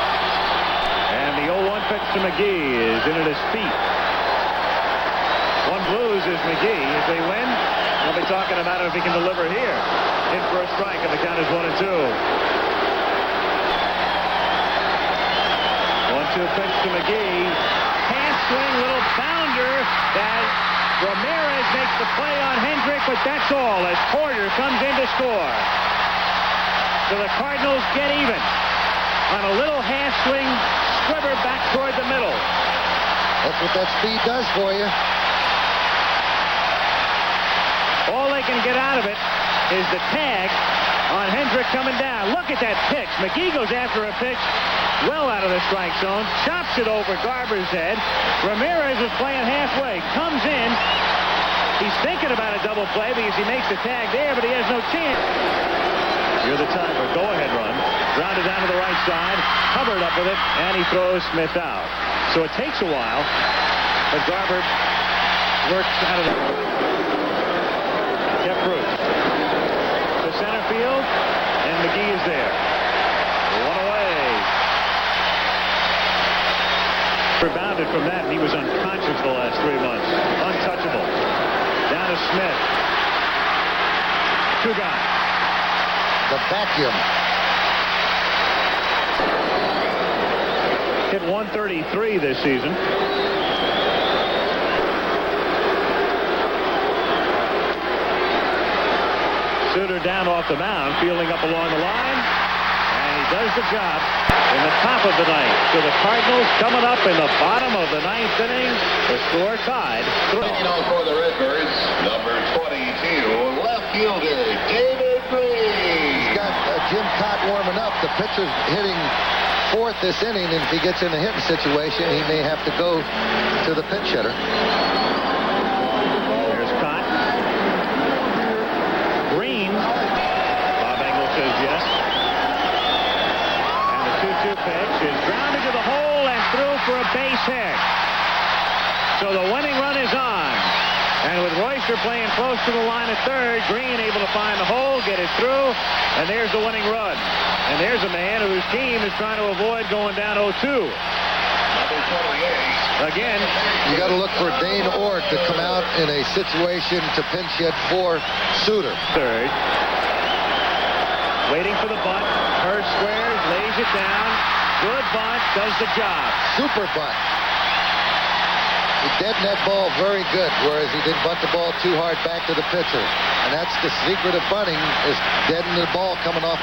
And the 0-1 pitch to McGee is in at his feet. One blues is McGee. If they win, we'll be talking about it if he can deliver here. In for a strike, and the count is 1-2. 1-2 pitch to McGee. Hand swing, little bounder that Ramirez makes the play on Hendrick, but that's all as Porter comes in to score. So the Cardinals get even on a little half swing squibber back toward the middle.
That's what that speed does for you.
All they can get out of it is the tag on Hendrick coming down. Look at that pitch. McGee goes after a pitch well out of the strike zone, chops it over Garber's head. Ramirez is playing halfway, comes in. He's thinking about a double play because he makes the tag there, but he has no chance. You're the time for a go-ahead run. Grounded down to the right side. Hubbard up with it, and he throws Smith out. So it takes a while, but Garber works out of the... Jeff Bruce to center field, and McGee is there. One away. Rebounded from that, and he was unconscious the last 3 months. Untouchable. Down to Smith. Two guys.
The vacuum.
Hit 133 this season. Suter down off the mound, fielding up along the line, and he does the job in the top of the ninth. So the Cardinals coming up in the bottom of the ninth inning. The score tied.
Taking on for the Redbirds, number 22, left fielder David Green.
He's got Jim Cott warming up. The pitcher's hitting fourth this inning, and if he gets in a hitting situation, he may have to go to the pinch hitter.
There's Cott. Green. Bob Engel says yes. And the 2-2 pitch is grounded to the hole and through for a base hit. So the winning run is on. And with Royster playing close to the line at third, Green able to find the hole, get it through, and there's the winning run. And there's a man whose team is trying to avoid going down 0-2. Again,
you got to look for Dane Orr to come out in a situation to pinch hit for Suter.
Third. Waiting for the bunt. Hurst squares, lays it down. Good bunt, does the job.
Super bunt. He deadened that ball very good, whereas he didn't bunt the ball too hard back to the pitcher. And that's the secret of bunting, is deadening the ball coming off,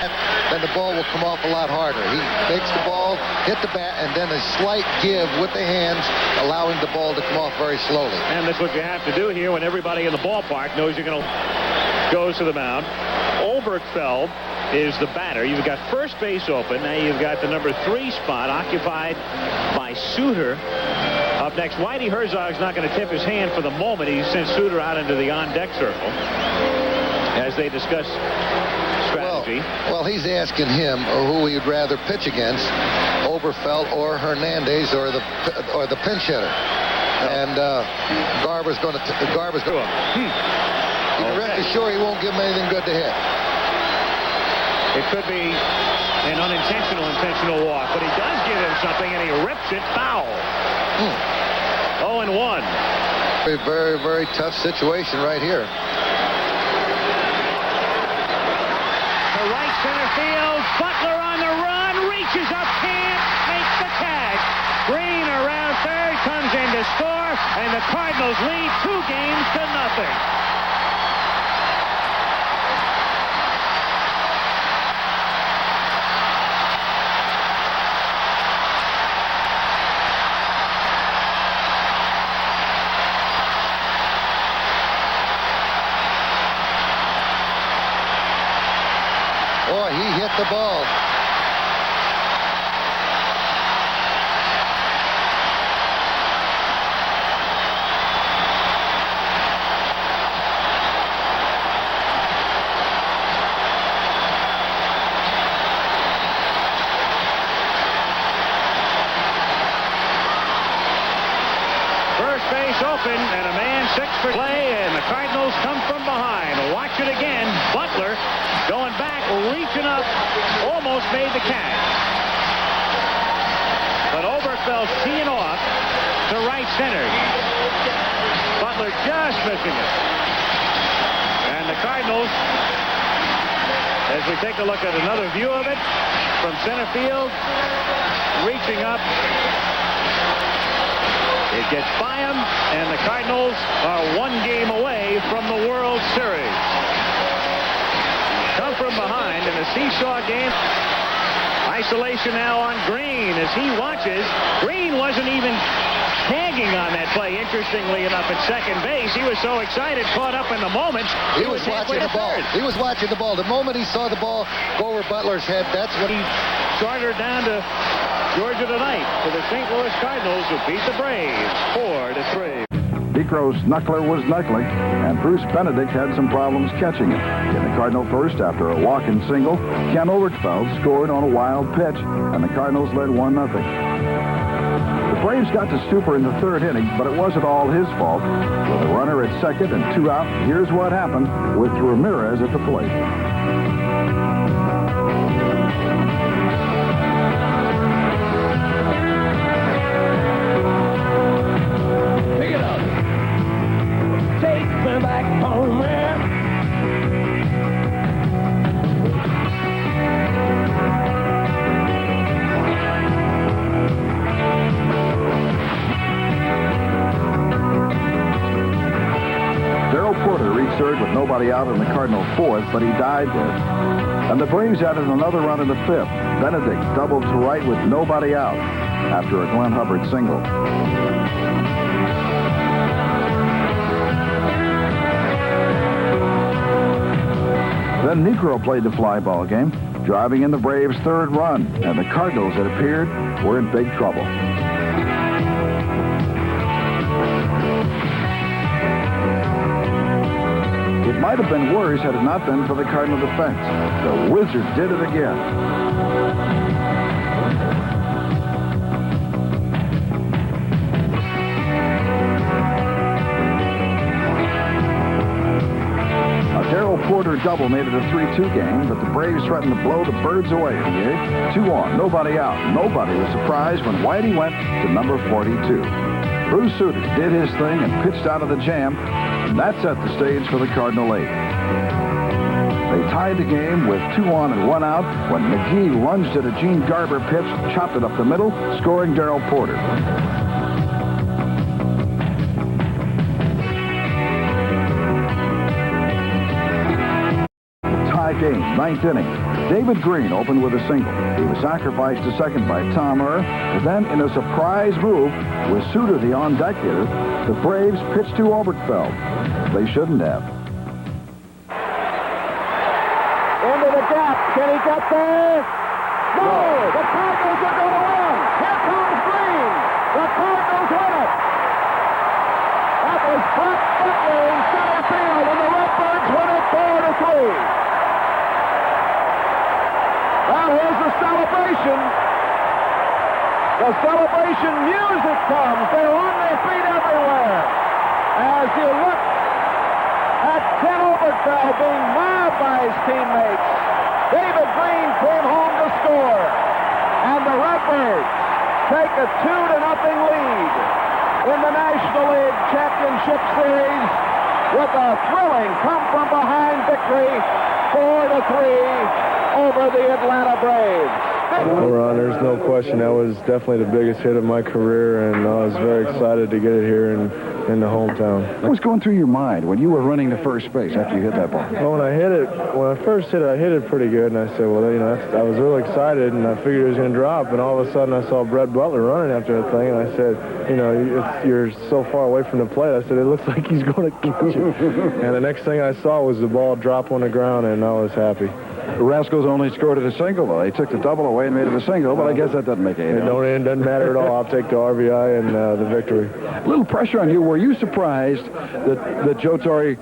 then the ball will come off a lot harder. He makes the ball, hit the bat, and then a slight give with the hands, allowing the ball to come off very slowly.
And that's what you have to do here when everybody in the ballpark knows you're going to goes to the mound. Oberkfell is the batter. You've got first base open. Now you've got the number 3 spot occupied by Suter. Up next, Whitey Herzog's not going to tip his hand for the moment. He sent Suter out into the on-deck circle as they discuss strategy.
Well, he's asking him who he'd rather pitch against, Oberkfell or Hernandez or the pinch hitter. And Garber's going to. You can rest assured he won't give him anything good to hit.
It could be an intentional walk, but he does give him something, and he rips it foul. 0-1.
Very, very, very tough situation right here.
To right center field, Butler on the run, reaches up, can't make the catch. Green around third, comes in to score, and the Cardinals lead 2-0.
the ball.
Base open and a man 6 for play, and the Cardinals come from behind. Watch it again. Butler going back, reaching up, almost made the catch. But Oberfeld teeing off to right center. Butler just missing it. And the Cardinals, as we take a look at another view of it from center field, reaching up. It gets by him, and the Cardinals are 1 game away from the World Series. Come from behind in a seesaw game. Isolation now on Green as he watches. Green wasn't even tagging on that play, interestingly enough, at second base. He was so excited, caught up in the moment.
He was watching the ball. He was watching the ball. The moment he saw the ball go over Butler's head, that's when he
started down to Georgia tonight for the St. Louis Cardinals, who beat the Braves 4-3.
Decro's knuckler was knuckling, and Bruce Benedict had some problems catching it. In the Cardinal first, after a walk-in single, Ken Oberkfell scored on a wild pitch, and the Cardinals led 1-0. The Braves got to Stuper in the 3rd inning, but it wasn't all his fault. With a runner at second and 2 out, here's what happened with Ramirez at the plate.
Pick it up. Take me back home, man.
Darrell Porter reached third with nobody out in the Cardinal 4th, but he died there. And the Braves added another run in the 5th. Benedict doubled to right with nobody out after a Glenn Hubbard single. Then Negro played the fly ball game, driving in the Braves' 3rd run, and the Cardinals, it appeared, were in big trouble. It might have been worse had it not been for the Cardinal defense. The Wizard did it again. Darrell Porter double made it a 3-2 game, but the Braves threatened to blow the Birds away in the 8th. 2 on, nobody out. Nobody was surprised when Whitey went to number 42. Bruce Sutter did his thing and pitched out of the jam, and that set the stage for the Cardinal 8th. They tied the game with 2 on and 1 out when McGee lunged at a Gene Garber pitch, chopped it up the middle, scoring Darrell Porter. Game, 9th inning. David Green opened with a single. He was sacrificed to second by Tom Err, but then in a surprise move with Suter the on-deck hitter, the Braves pitched to Oberkfell. They shouldn't have.
Into the gap. Can he get there? No! The Cardinals are going to win. Here comes Green. The Cardinals win it. That was Buck Butler in center field, and the Redbirds win it 4-3. Now here's the celebration. The celebration music comes. They're on their feet everywhere. As you look at Ken Oberkfell being mobbed by his teammates, David Green came home to score. And the Redbirds take a 2-0 lead in the National League Championship Series with a thrilling come-from-behind victory 4-3 over the Atlanta Braves.
Well, Ron, there's no question that was definitely the biggest hit of my career, and I was very excited to get it here in the hometown.
What was going through your mind when you were running to first base after you hit that ball?
Well, when I first hit it, I hit it pretty good, and I said, well, you know, I was really excited, and I figured it was going to drop, and all of a sudden I saw Brett Butler running after that thing, and I said, you know, you're so far away from the plate. I said, it looks like he's going to catch it. And the next thing I saw was the ball drop on the ground, and I was happy.
Rascals only scored it a single, though. They took the double away and made it a single, but I guess that doesn't make any difference.
It doesn't matter at all. I'll take the RBI and the victory.
A little pressure on you. Were you surprised that Joe Torre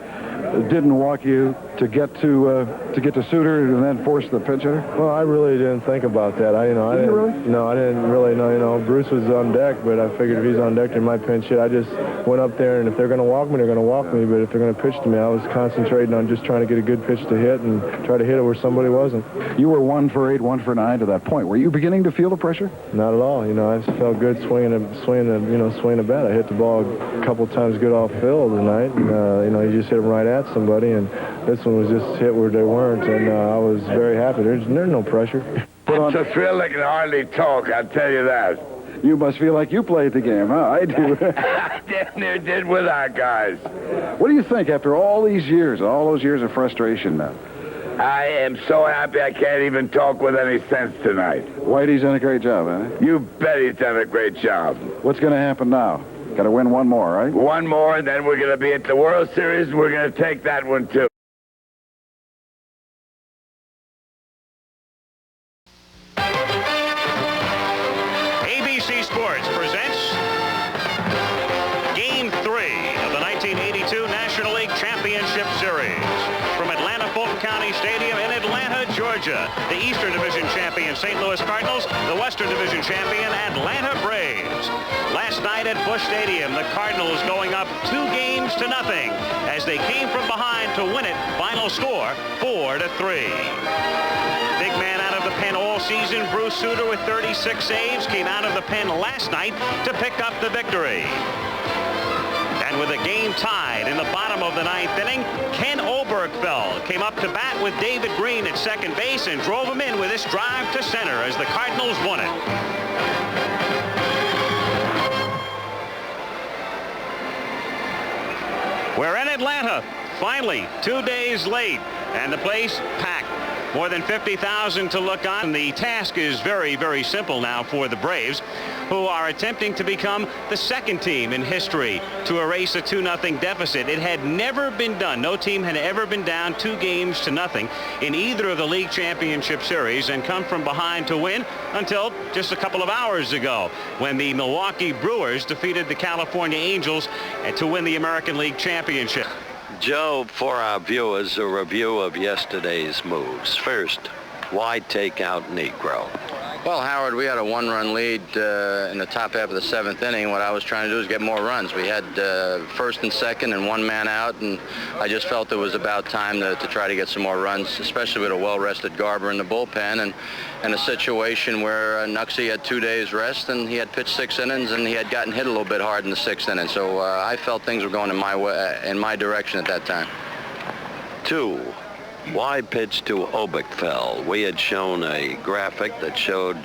didn't walk you to get to Suter and then force the pinch hitter?
Well, I really didn't think about that. I didn't really know. Bruce was on deck, but I figured if he's on deck, they might pinch hit. I just went up there, and if they're going to walk me, they're going to walk me. But if they're going to pitch to me, I was concentrating on just trying to get a good pitch to hit and try to hit it where somebody wasn't.
You were 1 for 8, 1 for 9 to that point. Were you beginning to feel the pressure?
Not at all. I just felt good swinging a bat. I hit the ball a couple times good off field tonight, and you just hit them right at somebody, and this one was just hit where they weren't, and I was very happy. There's no pressure.
It's a thrill that can hardly talk, I'll tell you that.
You must feel like you played the game, huh? I do.
I damn near did with our guys.
What do you think after all these years, all those years of frustration now?
I am so happy I can't even talk with any sense tonight.
Whitey's done a great job, huh?
You bet he's done a great job.
What's going to happen now? Got to win one more, right?
One more, and then we're going to be at the World Series. We're going to take that one, too.
ABC Sports presents Game 3 of the 1982 National League Championship Series. From Atlanta Fulton County Stadium in Atlanta, Georgia, the Eastern Division champion St. Louis Cardinals, the Western Division champion Atlanta Braves. Last night at Busch Stadium, the Cardinals going up 2-0 as they came from behind to win it. Final score 4-3. Big man out of the pen all season, Bruce Sutter with 36 saves, came out of the pen last night to pick up the victory. And with the game tied in the bottom of the 9th inning, Ken Oberkfell came up to bat with David Green at second base and drove him in with this drive to center as the Cardinals won it. We're in Atlanta, finally, 2 days late, and the place packed. More than 50,000 to look on. The task is very, very simple now for the Braves, who are attempting to become the second team in history to erase a 2-0 deficit. It had never been done. No team had ever been down 2-0 in either of the league championship series and come from behind to win until just a couple of hours ago when the Milwaukee Brewers defeated the California Angels to win the American League Championship.
Joe, for our viewers, a review of yesterday's moves. First, why take out Negro?
Well, Howard, we had a 1-run lead in the top half of the 7th inning. What I was trying to do is get more runs. We had first and second and 1 man out, and I just felt it was about time to try to get some more runs, especially with a well-rested Garber in the bullpen and a situation where Nuxie had 2 days rest, and he had pitched 6 innings, and he had gotten hit a little bit hard in the 6th inning. So I felt things were going in my direction at that time.
2. Why pitch to Oberkfell? We had shown a graphic that showed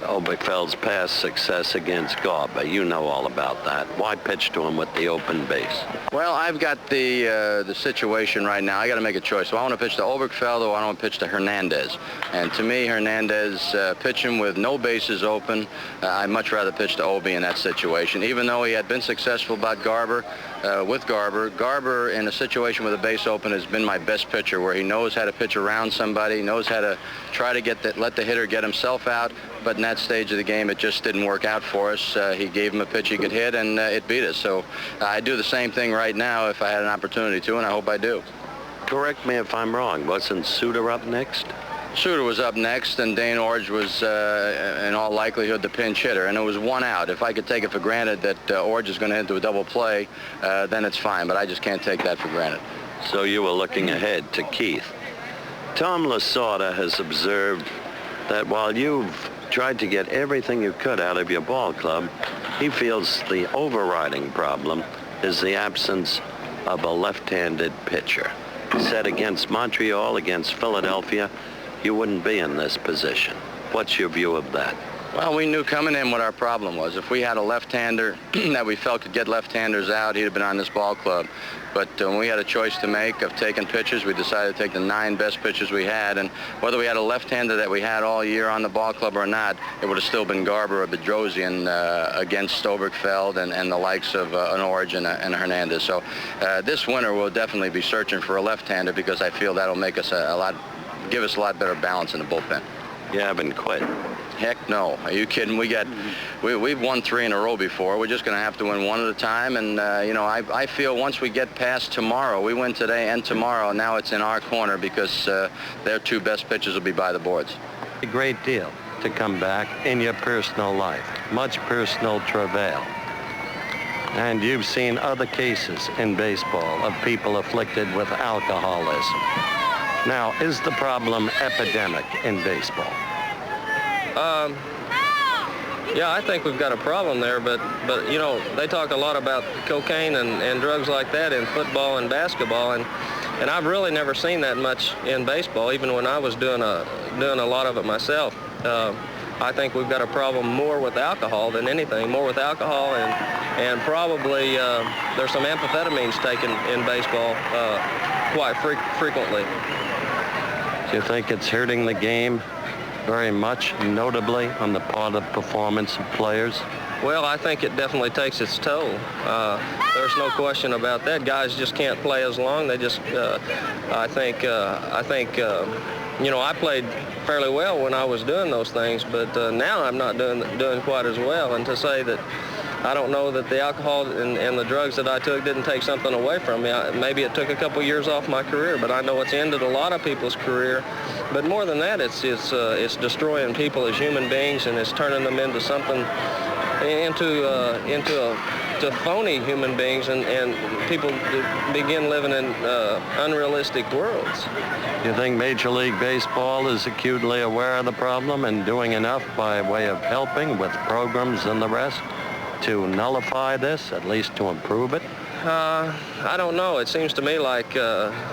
Oberkfell's past success against Garber. You know all about that. Why pitch to him with the open base?
Well, I've got the situation right now. I got to make a choice. Do I want to pitch to Oberkfell or I want to pitch to Hernandez? And to me, Hernandez, pitch him with no bases open. I'd much rather pitch to Obi in that situation. Even though he had been successful about Garber, Garber in a situation with a base open has been my best pitcher, where he knows how to pitch around somebody, knows how to try to let the hitter get himself out. But in that stage of the game, it just didn't work out for us. He gave him a pitch he could hit, and it beat us. So I'd do the same thing right now if I had an opportunity to, and I hope I do.
Correct me if I'm wrong. Wasn't Suter up next?
Suter was up next, and Dane Orge was, in all likelihood, the pinch hitter, and it was 1 out. If I could take it for granted that Orge is going to hit into a double play, then it's fine, but I just can't take that for granted.
So you were looking ahead to Keith. Tom Lasorda has observed that while you've tried to get everything you could out of your ball club, he feels the overriding problem is the absence of a left-handed pitcher. He said against Montreal, against Philadelphia, you wouldn't be in this position. What's your view of that?
Well, we knew coming in what our problem was. If we had a left-hander that we felt could get left-handers out, he'd have been on this ball club. But when we had a choice to make of taking pitches, we decided to take the 9 best pitches we had. And whether we had a left-hander that we had all year on the ball club or not, it would have still been Garber or Bedrosian against Oberkfell and the likes of an Orge and Hernandez. So this winter we'll definitely be searching for a left-hander, because I feel that'll make us a lot give us a lot better balance in the bullpen.
You haven't quit.
Heck no. Are you kidding? We've won 3 in a row before. We're just going to have to win one at a time. And, you know, I feel once we get past tomorrow, we win today and tomorrow, now it's in our corner because their 2 best pitchers will be by the boards.
A great deal to come back in your personal life. Much personal travail. And you've seen other cases in baseball of people afflicted with alcoholism. Now, is the problem epidemic in baseball?
Yeah, I think we've got a problem there, but you know, they talk a lot about cocaine and drugs like that in football and basketball, and I've really never seen that much in baseball, even when I was doing a lot of it myself. I think we've got a problem more with alcohol than anything, more with alcohol, and probably there's some amphetamines taken in baseball quite frequently.
Do you think it's hurting the game very much, notably on the part of performance of players?
Well, I think it definitely takes its toll. There's no question about that. Guys just can't play as long. They just, I think, you know, I played fairly well when I was doing those things, but now I'm not doing quite as well. And to say that I don't know that the alcohol and the drugs that I took didn't take something away from me. Maybe it took a couple years off my career, but I know it's ended a lot of people's career. But more than that, it's destroying people as human beings, and it's turning them into something, into phony human beings, and people begin living in unrealistic worlds.
Do you think Major League Baseball is acutely aware of the problem and doing enough by way of helping with programs and the rest to nullify this, at least to improve it?
I don't know. It seems to me like they're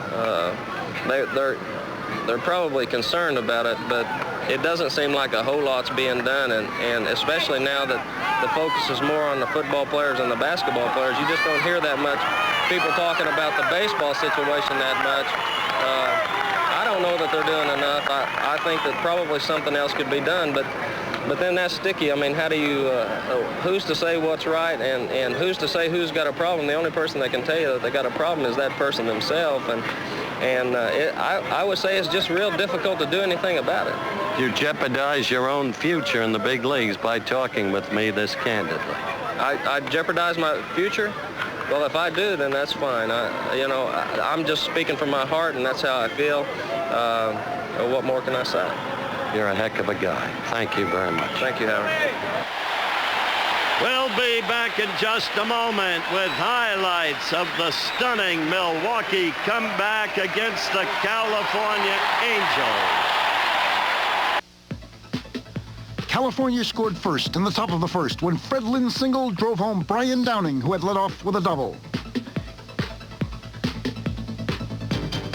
probably concerned about it, but it doesn't seem like a whole lot's being done, and especially now that the focus is more on the football players and the basketball players, you just don't hear that much people talking about the baseball situation that much. I don't know that they're doing enough. I think that probably something else could be done, but then that's sticky. I mean, how do you, who's to say what's right, and who's to say who's got a problem? The only person that can tell you that they got a problem is that person themselves, and I would say it's just real difficult to do anything about it.
You jeopardize your own future in the big leagues by talking with me this candidly.
I jeopardize my future? Well, if I do, then that's fine. I'm just speaking from my heart, and that's how I feel. What more can I say?
You're a heck of a guy. Thank you very much.
Thank you, Howard.
We'll be back in just a moment with highlights of the stunning Milwaukee comeback against the California Angels.
California scored first in the top of the first when Fred Lynn's single drove home Brian Downing, who had led off with a double.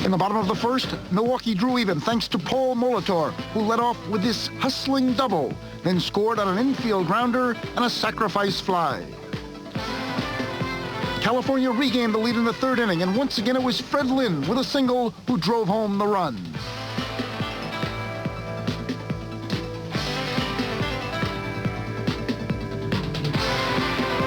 In the bottom of the first, Milwaukee drew even thanks to Paul Molitor, who led off with this hustling double, then scored on an infield grounder and a sacrifice fly. California regained the lead in the third inning, and once again it was Fred Lynn with a single who drove home the run.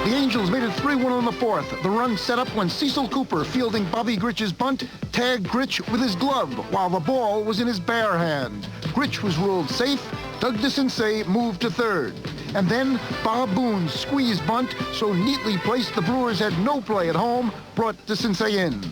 The Angels made it 3-1 in the fourth. The run set up when Cecil Cooper, fielding Bobby Gritch's bunt, tagged Gritch with his glove while the ball was in his bare hand. Gritch was ruled safe. Doug DeCinces moved to third. And then Bob Boone's squeeze bunt, so neatly placed the Brewers had no play at home, brought DeCinces in.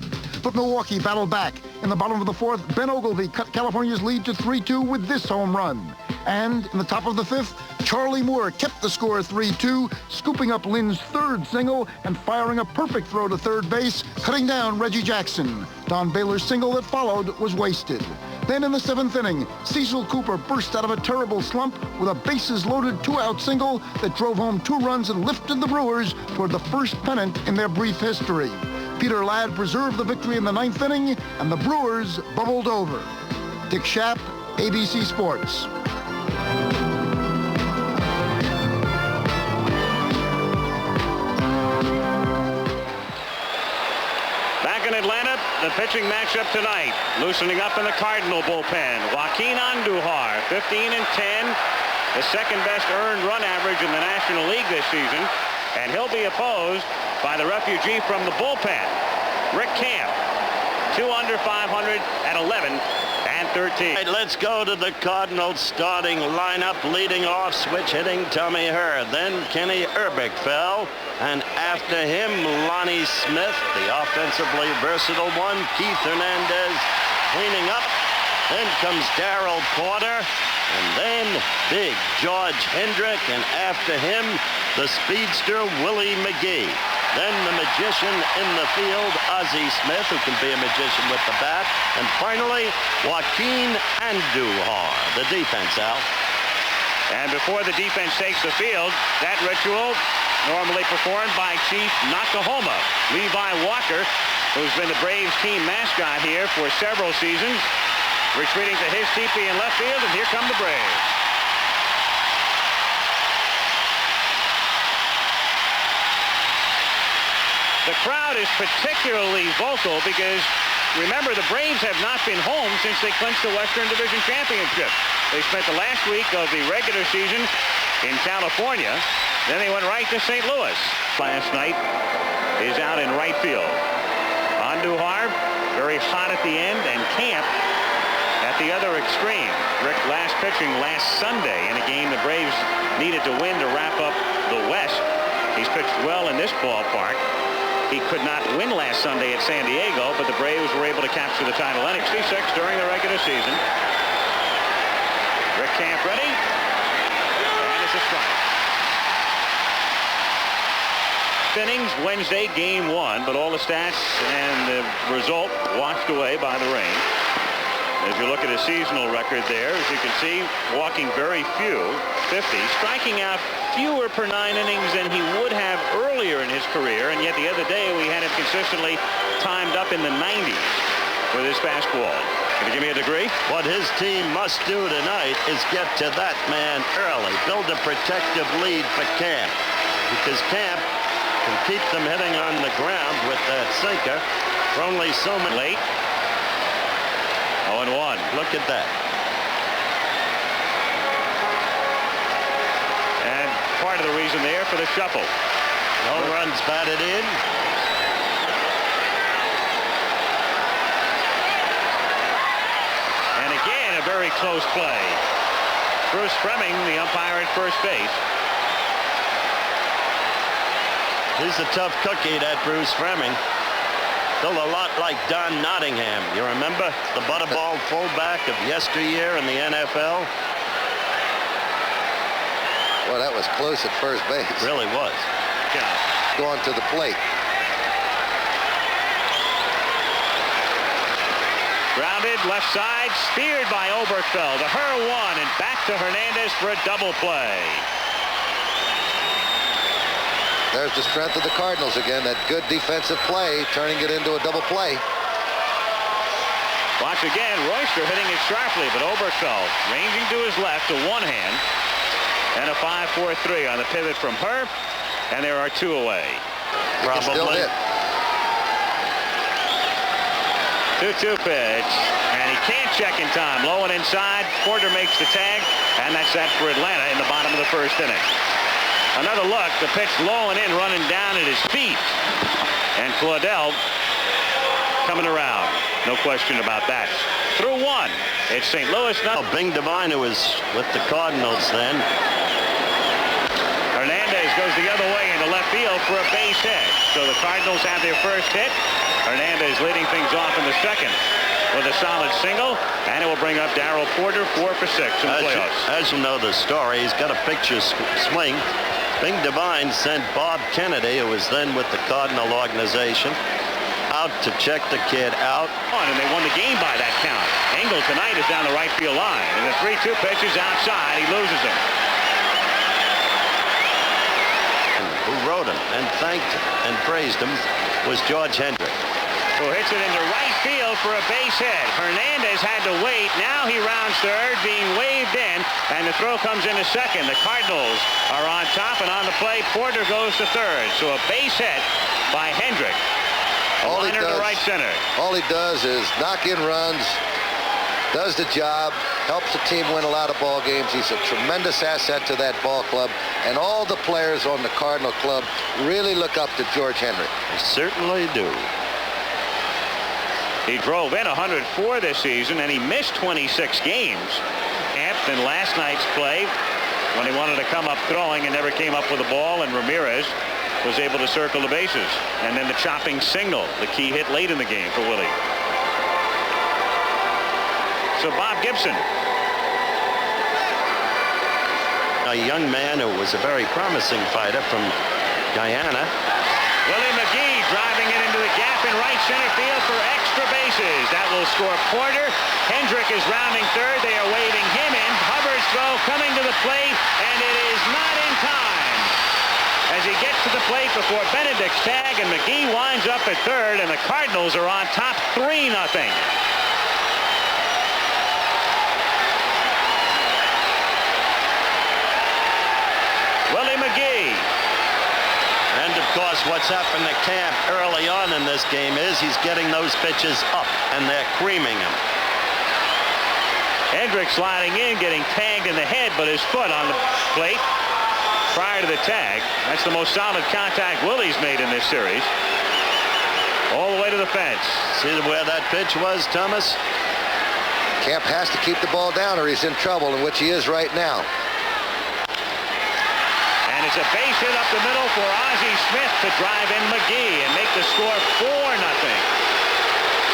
But Milwaukee battled back. In the bottom of the fourth, Ben Ogilvy cut California's lead to 3-2 with this home run. And in the top of the fifth, Charlie Moore kept the score 3-2, scooping up Lynn's third single and firing a perfect throw to third base, cutting down Reggie Jackson. Don Baylor's single that followed was wasted. Then in the seventh inning, Cecil Cooper burst out of a terrible slump with a bases-loaded two-out single that drove home 2 runs and lifted the Brewers toward the first pennant in their brief history. Peter Ladd preserved the victory in the ninth inning, and the Brewers bubbled over. Dick Schaap, ABC Sports.
Back in Atlanta, the pitching matchup tonight. Loosening up in the Cardinal bullpen. Joaquin Andujar, 15 and 10, the second best earned run average in the National League this season. And he'll be opposed by the refugee from the bullpen, Rick Camp.
2 under 500 at 11 and 13.
Right, let's go to the Cardinals starting lineup. Leading off, switch hitting Tommy Hurd. Then Kenny Urbick fell. And after him, Lonnie Smith, the offensively versatile one. Keith Hernandez cleaning up. Then comes Darrell Porter. And then big George Hendrick. And after him, the speedster Willie McGee. Then the magician in the field, Ozzie Smith, who can be a magician with the bat. And finally, Joaquin Andujar, the defense, Al.
And before the defense takes the field, that ritual normally performed by Chief Nakahoma. Levi Walker, who's been the Braves team mascot here for several seasons, retreating to his teepee in left field, and here come the Braves. The crowd is particularly vocal because, remember, the Braves have not been home since they clinched the Western Division Championship. They spent the last week of the regular season in California. Then they went right to St. Louis. Last night is out in right field. Andujar, very hot at the end, and Camp at the other extreme. Rick last pitching last Sunday in a game the Braves needed to win to wrap up the West. He's pitched well in this ballpark. He could not win last Sunday at San Diego, but the Braves were able to capture the title in 66 during the regular season. Rick Camp ready, and it's a strike. Innings Wednesday, game 1, but all the stats and the result washed away by the rain. As you look at his seasonal record there, as you can see, walking very few, 50, striking out fewer per 9 innings than he would have earlier in his career, and yet the other day we had him consistently timed up in the 90s with his fastball. Can you give me a degree?
What his team must do tonight is get to that man early. Build a protective lead for Camp, because Camp can keep them hitting on the ground with that sinker for only so many.
Late. 0-1.
Look at that.
And part of the reason there for the shuffle.
No runs batted in.
And again, a very close play. Bruce Fremming, the umpire at first base.
He's a tough cookie, that Bruce Fremming. Still a lot like Don Nottingham. You remember the butterball fullback of yesteryear in the NFL?
Well, that was close at first base.
Really was.
Yeah.
Going to the plate.
Grounded left side, speared by Oberkfell. To her one, and back to Hernandez for a double play.
There's the strength of the Cardinals again. That good defensive play, turning it into a double play.
Watch again, Royster hitting it sharply, but Oberkfell ranging to his left to one hand. And a 5-4-3 on the pivot from her. And there are 2 away.
Probably. Still hit.
2-2 pitch. And he can't check in time. Low and inside. Porter makes the tag. And that's that for Atlanta in the bottom of the first inning. Another look, the pitch low and in, running down at his feet. And Claudel coming around. No question about that. Through 1. It's St. Louis.
Bing Devine, who was with the Cardinals then.
Hernandez goes the other way into left field for a base hit. So the Cardinals have their first hit. Hernandez leading things off in the second with a solid single, and it will bring up Darrell Porter 4 for 6 in the playoffs.
As you know the story, he's got a picture swing. Bing Devine sent Bob Kennedy, who was then with the Cardinal organization, out to check the kid out.
And they won the game by that count. Engel tonight is down the right field line, and the 3-2 pitch is outside. He loses him.
And who wrote him and thanked him and praised him was George Hendrick,
who hits it into right field for a base hit. Hernandez had to wait. Now he rounds third, being waved in, and the throw comes into second. The Cardinals are on top, and on the play, Porter goes to third. So a base hit by Hendrick. A liner to right center.
All he does is knock in runs, does the job, helps the team win a lot of ball games. He's a tremendous asset to that ball club, and all the players on the Cardinal club really look up to George Hendrick.
They certainly do.
He drove in 104 this season, and he missed 26 games. Amped in last night's play when he wanted to come up throwing and never came up with the ball, and Ramirez was able to circle the bases. And then the chopping signal, the key hit late in the game for Willie. So Bob Gibson.
A young man who was a very promising fighter from Guyana.
Willie McGee driving it into the gap in right center field for extra bases. That will score Porter. Hendrick is rounding third. They are waving him in. Hubbard's throw coming to the plate, and it is not in time. As he gets to the plate before Benedict's tag, and McGee winds up at third, and the Cardinals are on top 3-0. Willie McGee.
And of course, what's happened to Camp early on in this game is he's getting those pitches up, and they're creaming him.
Hendrick sliding in, getting tagged in the head, but his foot on the plate prior to the tag. That's the most solid contact Willie's made in this series. All the way to the fence.
See where that pitch was, Thomas?
Camp has to keep the ball down or he's in trouble, in which he is right now.
And it's a base hit up the middle for Ozzie Smith to drive in McGee and make the score 4-0.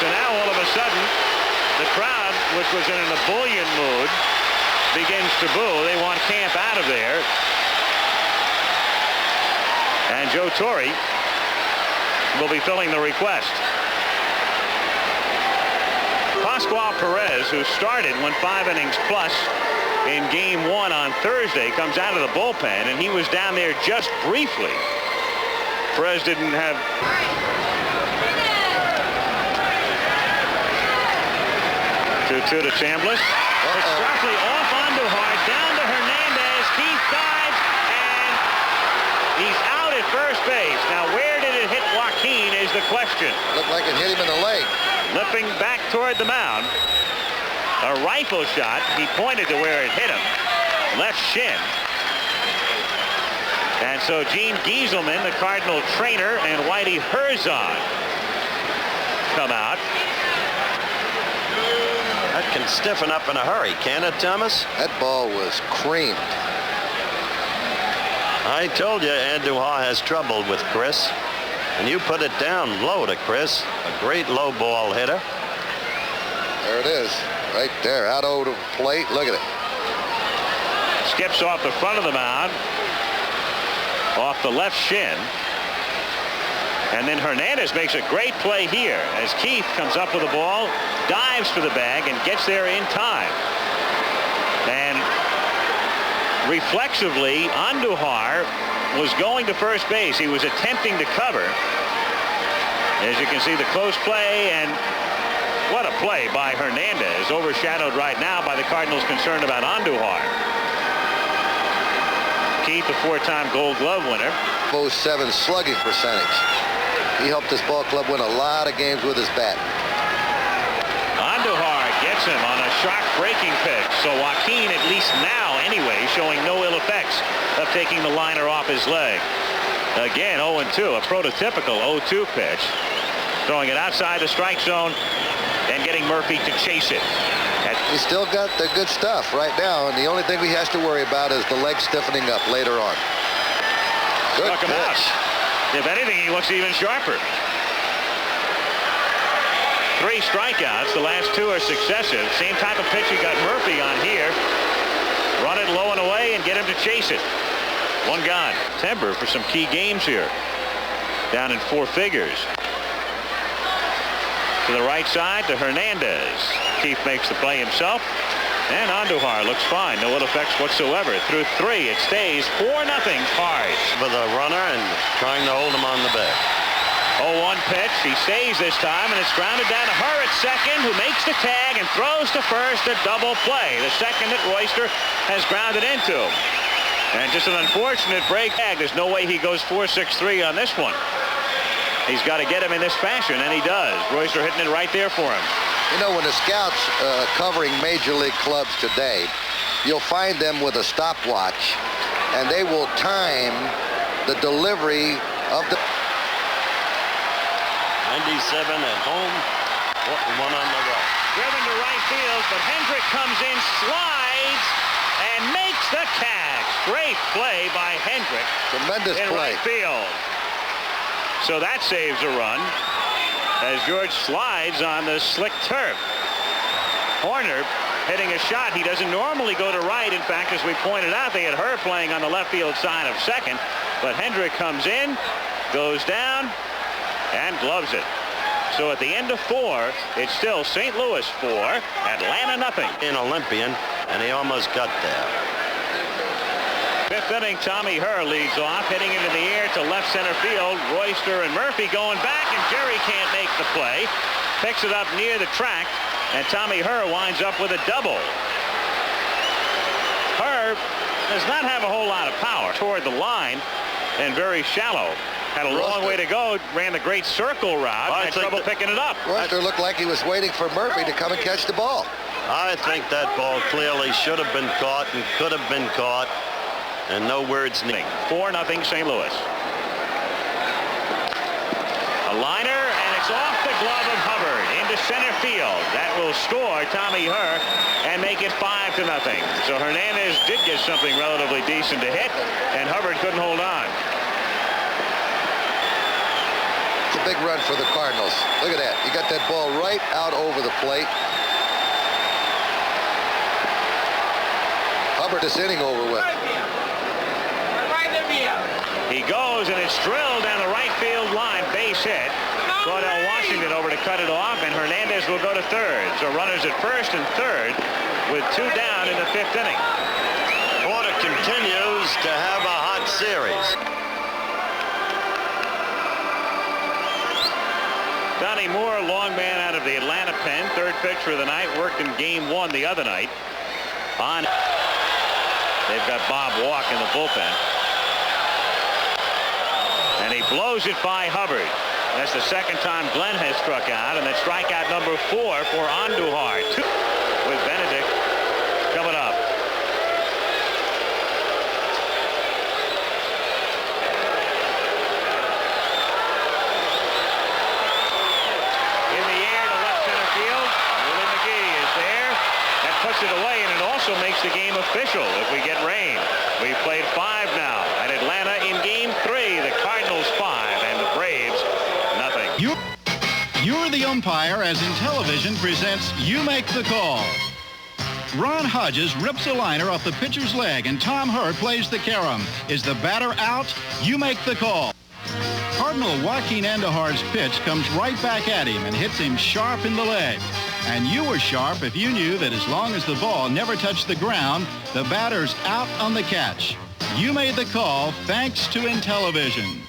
So now all of a sudden, the crowd, which was in an ebullient mood, begins to boo. They want Camp out of there. And Joe Torre will be filling the request. Pascual Perez, who started, went 5 innings plus in game 1 on Thursday, comes out of the bullpen, and he was down there just briefly. Perez didn't have... 2-2 to Chambliss. It's sharply off Andujar, down to Hernandez. Keith dives, and he's out at first base. Now, where did it hit Joaquin is the question.
Looked like it hit him in the leg.
Limping back toward the mound. A rifle shot. He pointed to where it hit him. Left shin. And so Gene Gieselman, the Cardinal trainer, and Whitey Herzog come out.
That can stiffen up in a hurry, can it, Thomas?
That ball was creamed.
I told you Andujar has trouble with Chris. And you put it down low to Chris. A great low ball hitter.
There it is. Right there, out over the plate. Look at it.
Skips off the front of the mound. Off the left shin. And then Hernandez makes a great play here as Keith comes up with the ball, dives for the bag, and gets there in time. And reflexively, Andujar was going to first base. He was attempting to cover. As you can see, the close play, and what a play by Hernandez, overshadowed right now by the Cardinals' concern about Andujar. Keith, the 4-time Gold Glove winner.
07 slugging percentage. He helped this ball club win a lot of games with his bat.
Andujar gets him on a sharp breaking pitch. So Joaquin, at least now anyway, showing no ill effects of taking the liner off his leg. Again, 0-2, a prototypical 0-2 pitch. Throwing it outside the strike zone and getting Murphy to chase it.
He's still got the good stuff right now, and the only thing he has to worry about is the leg stiffening up later on. Good
Knock him out. If anything, he looks even sharper. 3 strikeouts. The last 2 are successive. Same type of pitch he got Murphy on here. Run it low and away and get him to chase it. 1 gone. September for some key games here. Down in 4 figures. To the right side to Hernandez. Keith makes the play himself. And Andujar looks fine. No ill effects whatsoever. Through 3, it stays 4-0 Cards.
For the runner and trying to hold him on the bag.
0-1 pitch. He stays this time, and it's grounded down to her at second, who makes the tag and throws to first. A double play. The second that Royster has grounded into. And just an unfortunate break. There's no way he goes 4-6-3 on this one. He's got to get him in this fashion, and he does. Royster hitting it right there for him.
You know, when the scouts covering major league clubs today, you'll find them with a stopwatch, and they will time the delivery of the...
97 at home. One on the right.
Driven to right field, but Hendrick comes in, slides, and makes the catch. Great play by Hendrick.
Tremendous
in
play.
right field. So that saves a run as George slides on the slick turf. Horner hitting a shot. He doesn't normally go to right. In fact, as we pointed out, they had her playing on the left field side of second. But Hendrick comes in, goes down, and gloves it. So at the end of 4, it's still St. Louis 4, Atlanta nothing.
An Olympian, and he almost got there.
5th inning, Tommy Herr leads off, hitting it in the air to left center field. Royster and Murphy going back, and Jerry can't make the play. Picks it up near the track, and Tommy Herr winds up with a double. Herr does not have a whole lot of power toward the line and very shallow. Had a long way to go, ran the great circle route, and had trouble picking it up.
Royster looked like he was waiting for Murphy to come and catch the ball.
I think that ball clearly should have been caught and could have been caught, and no words needed.
4-0 St. Louis. A liner, and it's off the glove of Hubbard into center field. That will score Tommy Herr and make it 5-0. So Hernandez did get something relatively decent to hit, and Hubbard couldn't hold on.
It's a big run for the Cardinals. Look at that. He got that ball right out over the plate. Hubbard this inning over with.
He goes, and it's drilled down the right field line. Base hit. Claudell Washington over to cut it off, and Hernandez will go to third. So runners at first and third with 2 down in the 5th inning.
Porter continues to have a hot series.
Donnie Moore, long man out of the Atlanta pen. 3rd pitch for the night. Worked in game 1 the other night. They've got Bob Walk in the bullpen. And he blows it by Hubbard. That's the 2nd time Glenn has struck out, and that's strikeout number 4 for Andujar. With Benedict coming up. In the air to left center field. Willie McGee is there. That puts it away, and it also makes the game official if we get rain. We've played 5 now at Atlanta in game 3. The Cardinals 5 and the Braves nothing.
You're the umpire as Intellivision presents You Make the Call. Ron Hodges rips a liner off the pitcher's leg, and Tom Herr plays the carom. Is the batter out? You make the call. Cardinal Joaquin Andujar's pitch comes right back at him and hits him sharp in the leg. And you were sharp if you knew that as long as the ball never touched the ground, the batter's out on the catch. You made the call thanks to Intellivision.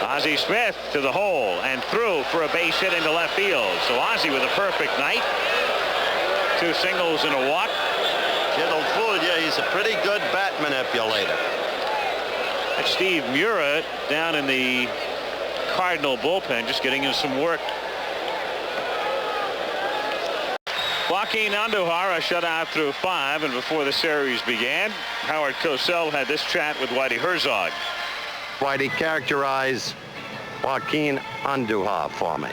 Ozzie Smith to the hole and through for a base hit into left field. So Ozzie with a perfect night. 2 singles and a walk.
It'll fool you. He's a pretty good bat manipulator.
That's Steve Mura down in the Cardinal bullpen, just getting in some work. Joaquin Andujar, a shutout through 5, and before the series began, Howard Cosell had this chat with Whitey Herzog.
Whitey, characterize Joaquin Andujar for me.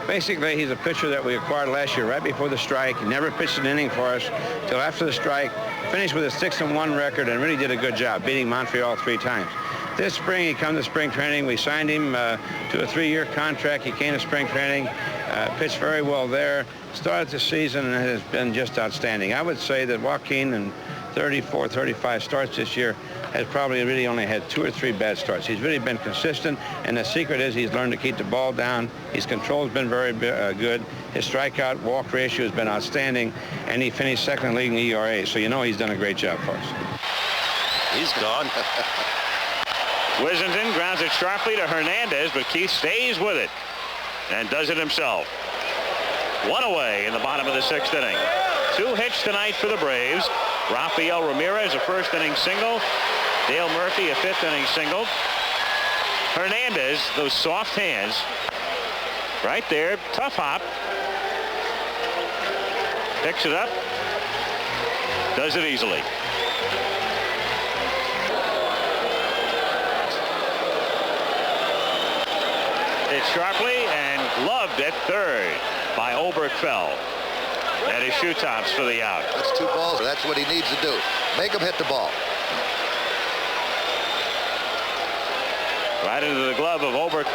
Basically, he's a pitcher that we acquired last year right before the strike. He never pitched an inning for us till after the strike. Finished with a 6-1 record and really did a good job, beating Montreal 3 times. This spring, he come to spring training. We signed him to a 3-year contract. He came to spring training, pitched very well there, started the season, and has been just outstanding. I would say that Joaquin, in 34, 35 starts this year, has probably really only had 2 or 3 bad starts. He's really been consistent, and the secret is he's learned to keep the ball down. His control's been very good. His strikeout walk ratio has been outstanding, and he finished 2nd league in ERA, so you know he's done a great job for us.
He's gone.
Wissington grounds it sharply to Hernandez, but Keith stays with it and does it himself. 1 away in the bottom of the 6th inning. 2 hits tonight for the Braves. Rafael Ramirez, a 1st inning single. Dale Murphy, a 5th inning single. Hernandez, those soft hands, right there, tough hop. Picks it up, does it easily. hit sharply and gloved at third by Oberkfell. That is shoe tops for the out.
That's 2 balls. That's what he needs to do. Make him hit the ball.
Right into the glove of Oberk.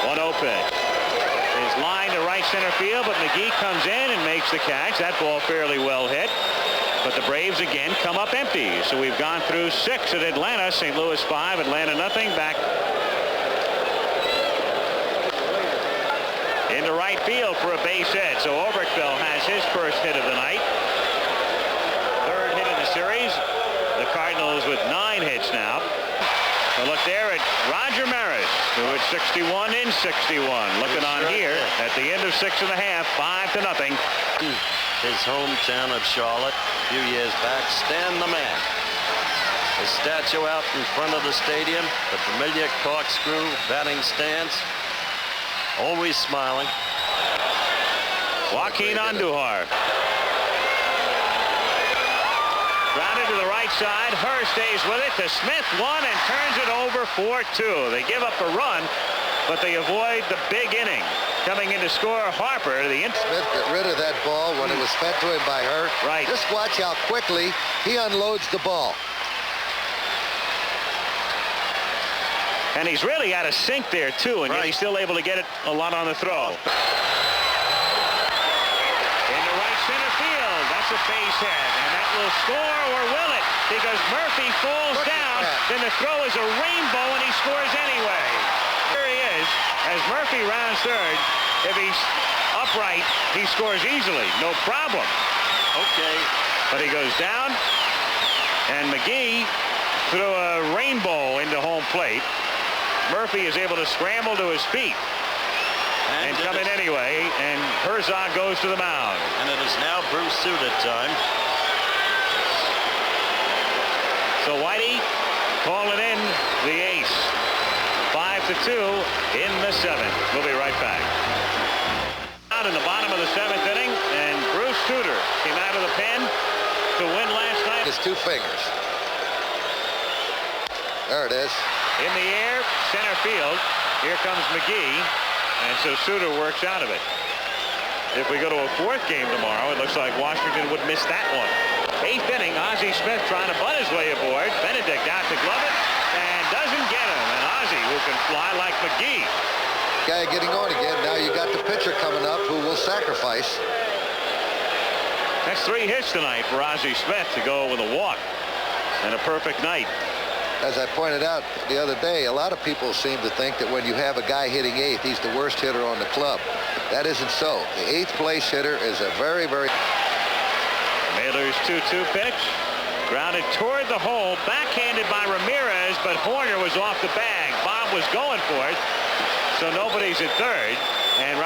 1-0 pitch. His line to right center field, but McGee comes in and makes the catch. That ball fairly well hit. But the Braves again come up empty. So we've gone through 6 at Atlanta. St. Louis 5, Atlanta nothing. Back into right field for a base hit. So Oberkfell has his first hit of the night. 3rd hit in the series. The Cardinals with 9 hits now. So look there at Roger Maris, who hit 61 in 61. Looking on here at the end of 6 1/2, 5-0.
His hometown of Charlotte a few years back. Stan the Man. His statue out in front of the stadium. The familiar corkscrew batting stance. Always smiling.
Joaquin Andujar. Grounded to the right side. Herr stays with it to Smith. 1 and turns it over 4-2. They give up a run, but they avoid the big inning. Coming in to score Harper.
Smith got rid of that ball when it was fed to him by Herr.
Right.
Just watch how quickly he unloads the ball.
And he's really out of sync there, too, and yet he's still able to get it a lot on the throw. Into right center field. That's a base hit, and that will score, or will it? Because Murphy falls down, then the throw is a rainbow, and he scores anyway. Here he is, as Murphy rounds third. If he's upright, he scores easily, no problem.
Okay.
But he goes down, and McGee threw a rainbow into home plate. Murphy is able to scramble to his feet and come in anyway, and Herzog goes to the mound.
And it is now Bruce Sutter time.
So Whitey calling in the ace. 5-2 in the 7th. We'll be right back. Out in the bottom of the 7th inning, and Bruce Sutter came out of the pen to win last night.
His 2 fingers. There it is.
In the air, center field. Here comes McGee, and so Sutter works out of it. If we go to a 4th game tomorrow, it looks like Washington would miss that one. 8th inning, Ozzie Smith trying to butt his way aboard. Benedict out to glove it, and doesn't get him. And Ozzie, who can fly like McGee.
Guy getting on again. Now you got the pitcher coming up who will sacrifice.
That's 3 hits tonight for Ozzie Smith to go with a walk and a perfect night.
As I pointed out the other day, a lot of people seem to think that when you have a guy hitting 8th, he's the worst hitter on the club. That isn't so. The 8th place hitter is a very, very...
Mailer's 2-2 pitch. Grounded toward the hole. Backhanded by Ramirez, but Horner was off the bag. Bob was going for it. So nobody's at third. And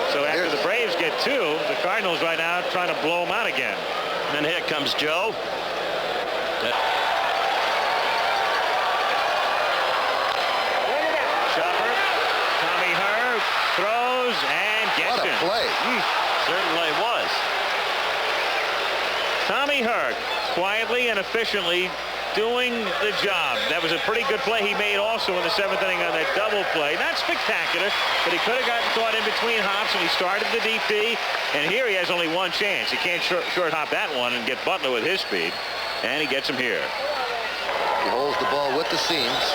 so after the Braves get 2, the Cardinals right now trying to blow them out again.
And here comes Joe.
Chopper. Tommy Herr throws and gets him.
What a play.
Certainly was.
Tommy Herr quietly and efficiently doing the job. That was a pretty good play he made also in the 7th inning on that double play. Not spectacular, but he could have gotten caught in between hops, and he started the deep D, and here he has only 1 chance. He can't short hop that one and get Butler with his speed, and he gets him here.
He holds the ball with the seams.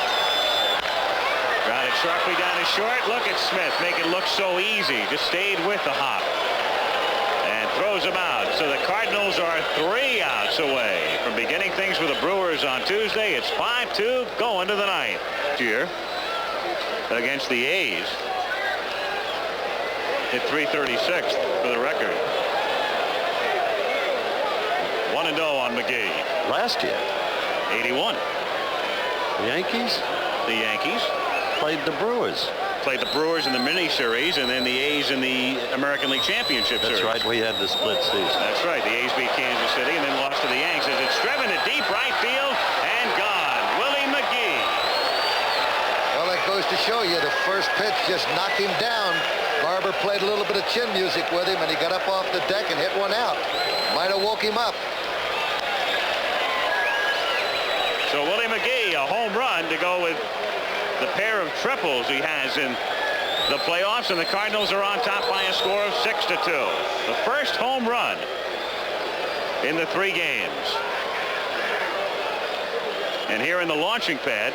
Grounded sharply down to short. Look at Smith, make it look so easy. Just stayed with the hop and throws him out. So the Cardinals are 3 outs away from beginning things with the Brewers on Tuesday. It's 5-2 going to the 9th here against the A's. Hit .336 for the record. 1-0 on McGee.
Last year.
81.
The Yankees?
The Yankees.
Played the Brewers.
Played the Brewers in the mini-series, and then the A's in the American League Championship Series.
That's right. We had the split season.
That's right. The A's beat Kansas City and then lost to the Yanks as it's driven to deep right field and gone. Willie McGee.
Well, that goes to show you the first pitch just knocked him down. Barber played a little bit of chin music with him, and he got up off the deck and hit one out. Might have woke him up.
So Willie McGee, a home run to go with the pair of triples he has in the playoffs, and the Cardinals are on top by a score of 6-2. The first home run in the 3 games. And here in the launching pad,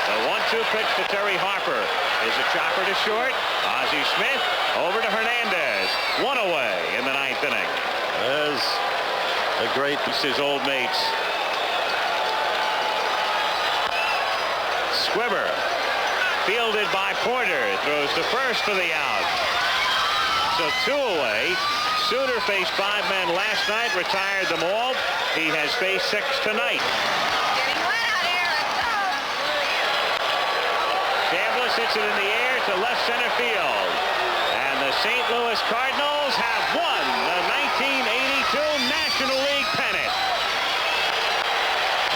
the 1-2 pitch to Terry Harper is a chopper to short. Ozzie Smith over to Hernandez. 1 away in the 9th inning.
There's a great,
his old mates. Squibber, fielded by Porter, throws to first for the out. So 2 away. Suter faced 5 men last night, retired them all. He has faced 6 tonight. Chambliss hits it in the air to left center field. And the St. Louis Cardinals have won the 1982 National League pennant.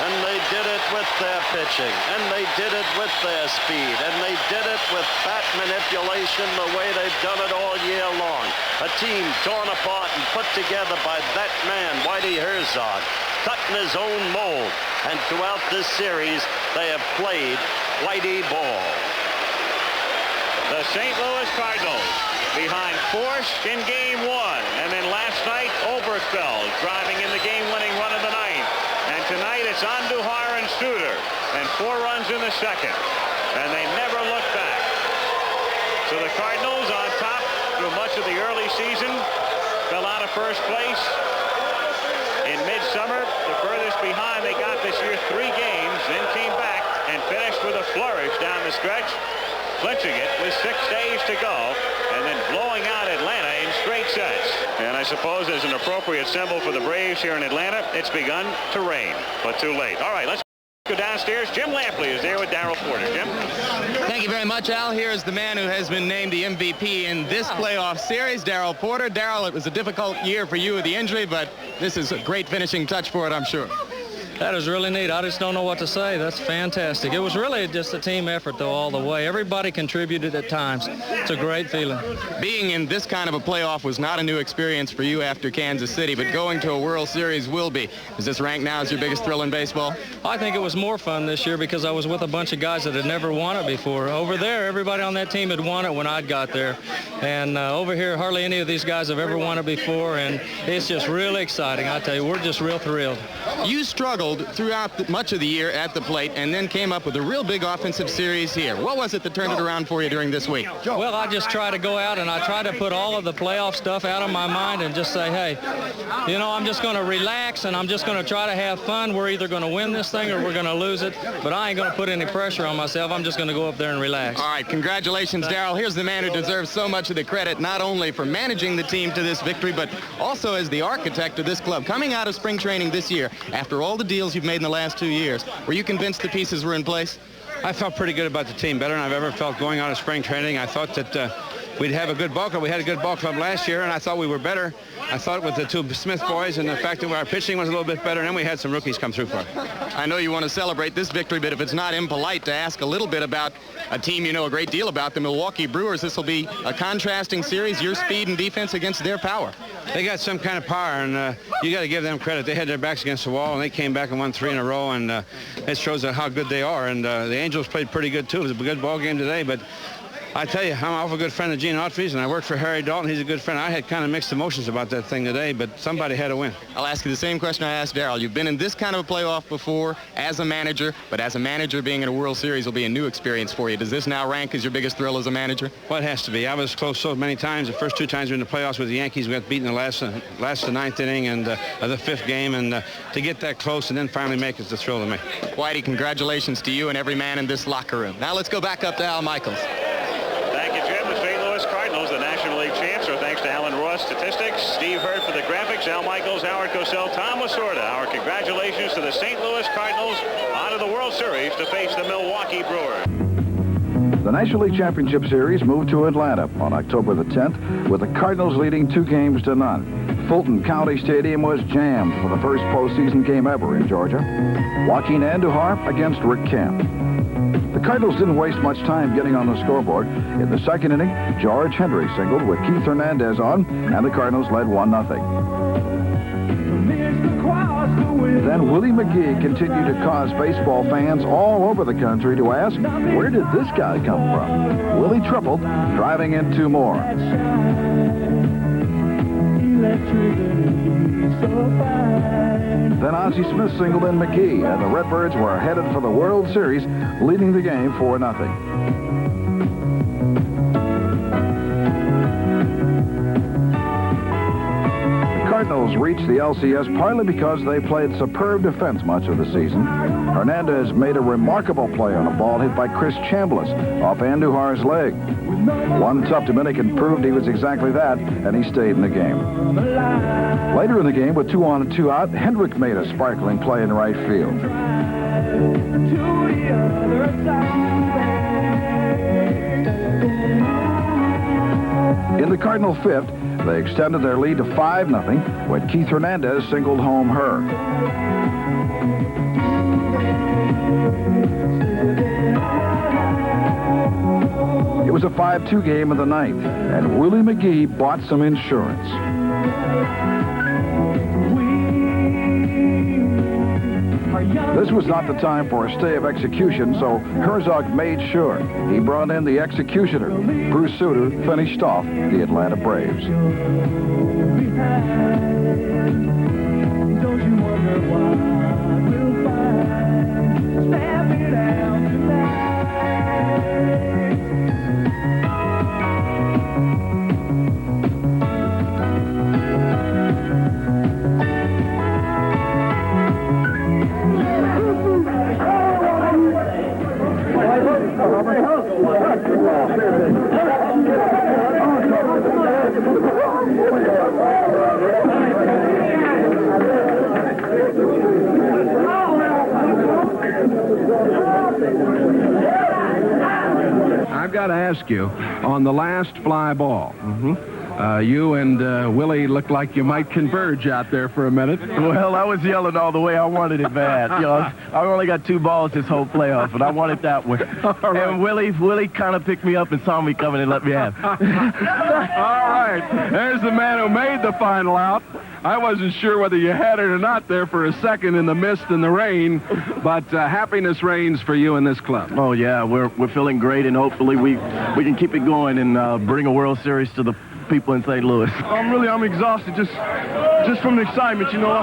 And they did it with their pitching, and they did it with their speed, and they did it with bat manipulation the way they've done it all year long. A team torn apart and put together by that man, Whitey Herzog, cut in his own mold. And throughout this series, they have played Whitey ball.
The St. Louis Cardinals behind Force in Game 1, and then last night, Oberkfell driving in the game-winning run of the 9th. And tonight it's Andujar and Suter, and 4 runs in the 2nd. And they never look back. So the Cardinals on top through much of the early season, fell out of first place. In midsummer, the furthest behind they got this year, 3 games, then came back and finished with a flourish down the stretch, clinching it with 6 days to go, and then blowing out Atlanta in straight sets. And I suppose as an appropriate symbol for the Braves here in Atlanta, it's begun to rain, but too late. All right, let's go downstairs. Jim Lampley is there with Darryl Porter. Jim?
Thank you very much, Al. Here is the man who has been named the MVP in this playoff series, Darryl Porter. Darryl, it was a difficult year for you with the injury, but this is a great finishing touch for it, I'm sure.
That is really neat. I just don't know what to say. That's fantastic. It was really just a team effort, though, all the way. Everybody contributed at times. It's a great feeling.
Being in this kind of a playoff was not a new experience for you after Kansas City, but going to a World Series will be. Is this ranked now as your biggest thrill in baseball?
I think it was more fun this year because I was with a bunch of guys that had never won it before. Over there, everybody on that team had won it when I got there. And over here, hardly any of these guys have ever won it before, and it's just really exciting. I tell you, we're just real thrilled.
You struggled throughout much of the year at the plate and then came up with a real big offensive series here. What was it that turned it around for you during this week?
Well, I just try to go out and I try to put all of the playoff stuff out of my mind and just say, hey, you know, I'm just going to relax and I'm just going to try to have fun. We're either going to win this thing or we're going to lose it, but I ain't going to put any pressure on myself. I'm just going to go up there and relax.
All right, congratulations, Darryl. Here's the man who deserves so much of the credit, not only for managing the team to this victory, but also as the architect of this club. Coming out of spring training this year, after all the deals you've made in the last 2 years, were you convinced the pieces were in place?
I felt pretty good about the team, better than I've ever felt going out of spring training. I thought that we'd have a good ball club. We had a good ball club last year, and I thought we were better. I thought with the 2 Smith boys and the fact that our pitching was a little bit better, and then we had some rookies come through for us.
I know you want to celebrate this victory, but if it's not impolite to ask a little bit about a team you know a great deal about, the Milwaukee Brewers, this will be a contrasting series, your speed and defense against their power.
They got some kind of power, and you got to give them credit. They had their backs against the wall, and they came back and won 3 in a row, and it shows how good they are. And the Angels played pretty good, too. It was a good ball game today, but I tell you, I'm an awful good friend of Gene Autry's, and I work for Harry Dalton. He's a good friend. I had kind of mixed emotions about that thing today, but somebody had to win.
I'll ask you the same question I asked Darryl. You've been in this kind of a playoff before as a manager, but as a manager being in a World Series will be a new experience for you. Does this now rank as your biggest thrill as a manager?
Well, it has to be. I was close so many times. The first 2 times we were in the playoffs with the Yankees, we got beaten in the last the 9th inning and the 5th game, and to get that close and then finally make it's a thrill to me.
Whitey, congratulations to you and every man in this locker room. Now let's go back up to Al Michaels.
Thank you, Jim. The St. Louis Cardinals, the National League champs. Our thanks to Alan Ross, statistics, Steve Hurd for the graphics, Al Michaels, Howard Cosell, Tom Lasorda. Our congratulations to the St. Louis Cardinals on to the World Series to face the Milwaukee Brewers.
The National League Championship Series moved to Atlanta on October the 10th, with the Cardinals leading 2-0. Fulton County Stadium was jammed for the first postseason game ever in Georgia. Joaquin Andujar against Rick Camp. The Cardinals didn't waste much time getting on the scoreboard. In the 2nd inning, George Hendry singled with Keith Hernandez on, and the Cardinals led 1-0. Then Willie McGee continued to cause baseball fans all over the country to ask, where did this guy come from? Willie tripled, driving in 2 more. Then Ozzie Smith singled in McGee, and the Redbirds were headed for the World Series, leading the game 4-0. Cardinals reached the LCS partly because they played superb defense much of the season. Hernandez made a remarkable play on a ball hit by Chris Chambliss off Andujar's leg. One tough Dominican proved he was exactly that, and he stayed in the game. Later in the game, with 2 on and 2 out, Hendrick made a sparkling play in right field. In the Cardinal 5th, they extended their lead to 5-0 when Keith Hernandez singled home Herr. It was a 5-2 game in the 9th, and Willie McGee bought some insurance. This was not the time for a stay of execution, so Herzog made sure. He brought in the executioner. Bruce Sutter finished off the Atlanta Braves. Don't you wonder what we'll find? Snap it out tonight.
I've got to ask you, on the last fly ball, you and Willie looked like you might converge out there for a minute.
Well, I was yelling all the way. I wanted it bad. You know, I only got 2 balls this whole playoff, but I wanted that one. Right. And Willie kind of picked me up and saw me coming and let me have it.
All right. There's the man who made the final out. I wasn't sure whether you had it or not there for a second in the mist and the rain, but happiness reigns for you in this club.
Oh, yeah. We're feeling great, and hopefully we can keep it going and bring a World Series to the people in St. Louis.
I'm exhausted just from the excitement, you know.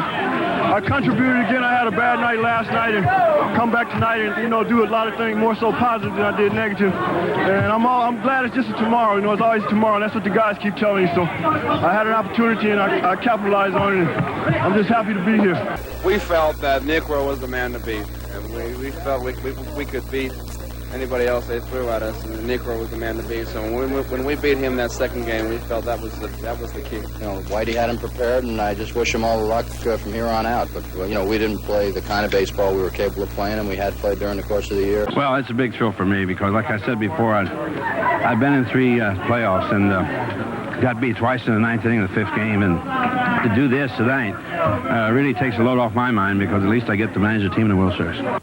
I contributed again. I had a bad night last night and come back tonight and, you know, do a lot of things more so positive than I did negative. And I'm glad it's just a tomorrow. You know, it's always tomorrow, and that's what the guys keep telling me. So I had an opportunity and I capitalized on it, and I'm just happy to be here.
We felt that Negro was the man to beat, and we felt we could beat anybody else they threw at us, and Negro was the man to beat. So when we beat him that second game, we felt that was the key.
You know, Whitey had him prepared, and I just wish him all the luck from here on out. But you know, we didn't play the kind of baseball we were capable of playing, and we had played during the course of the year.
Well, it's a big thrill for me because, like I said before, I've been in 3 playoffs and got beat twice in the 9th inning of the 5th game, and to do this tonight really takes a load off my mind because at least I get to manage the team in the World Series.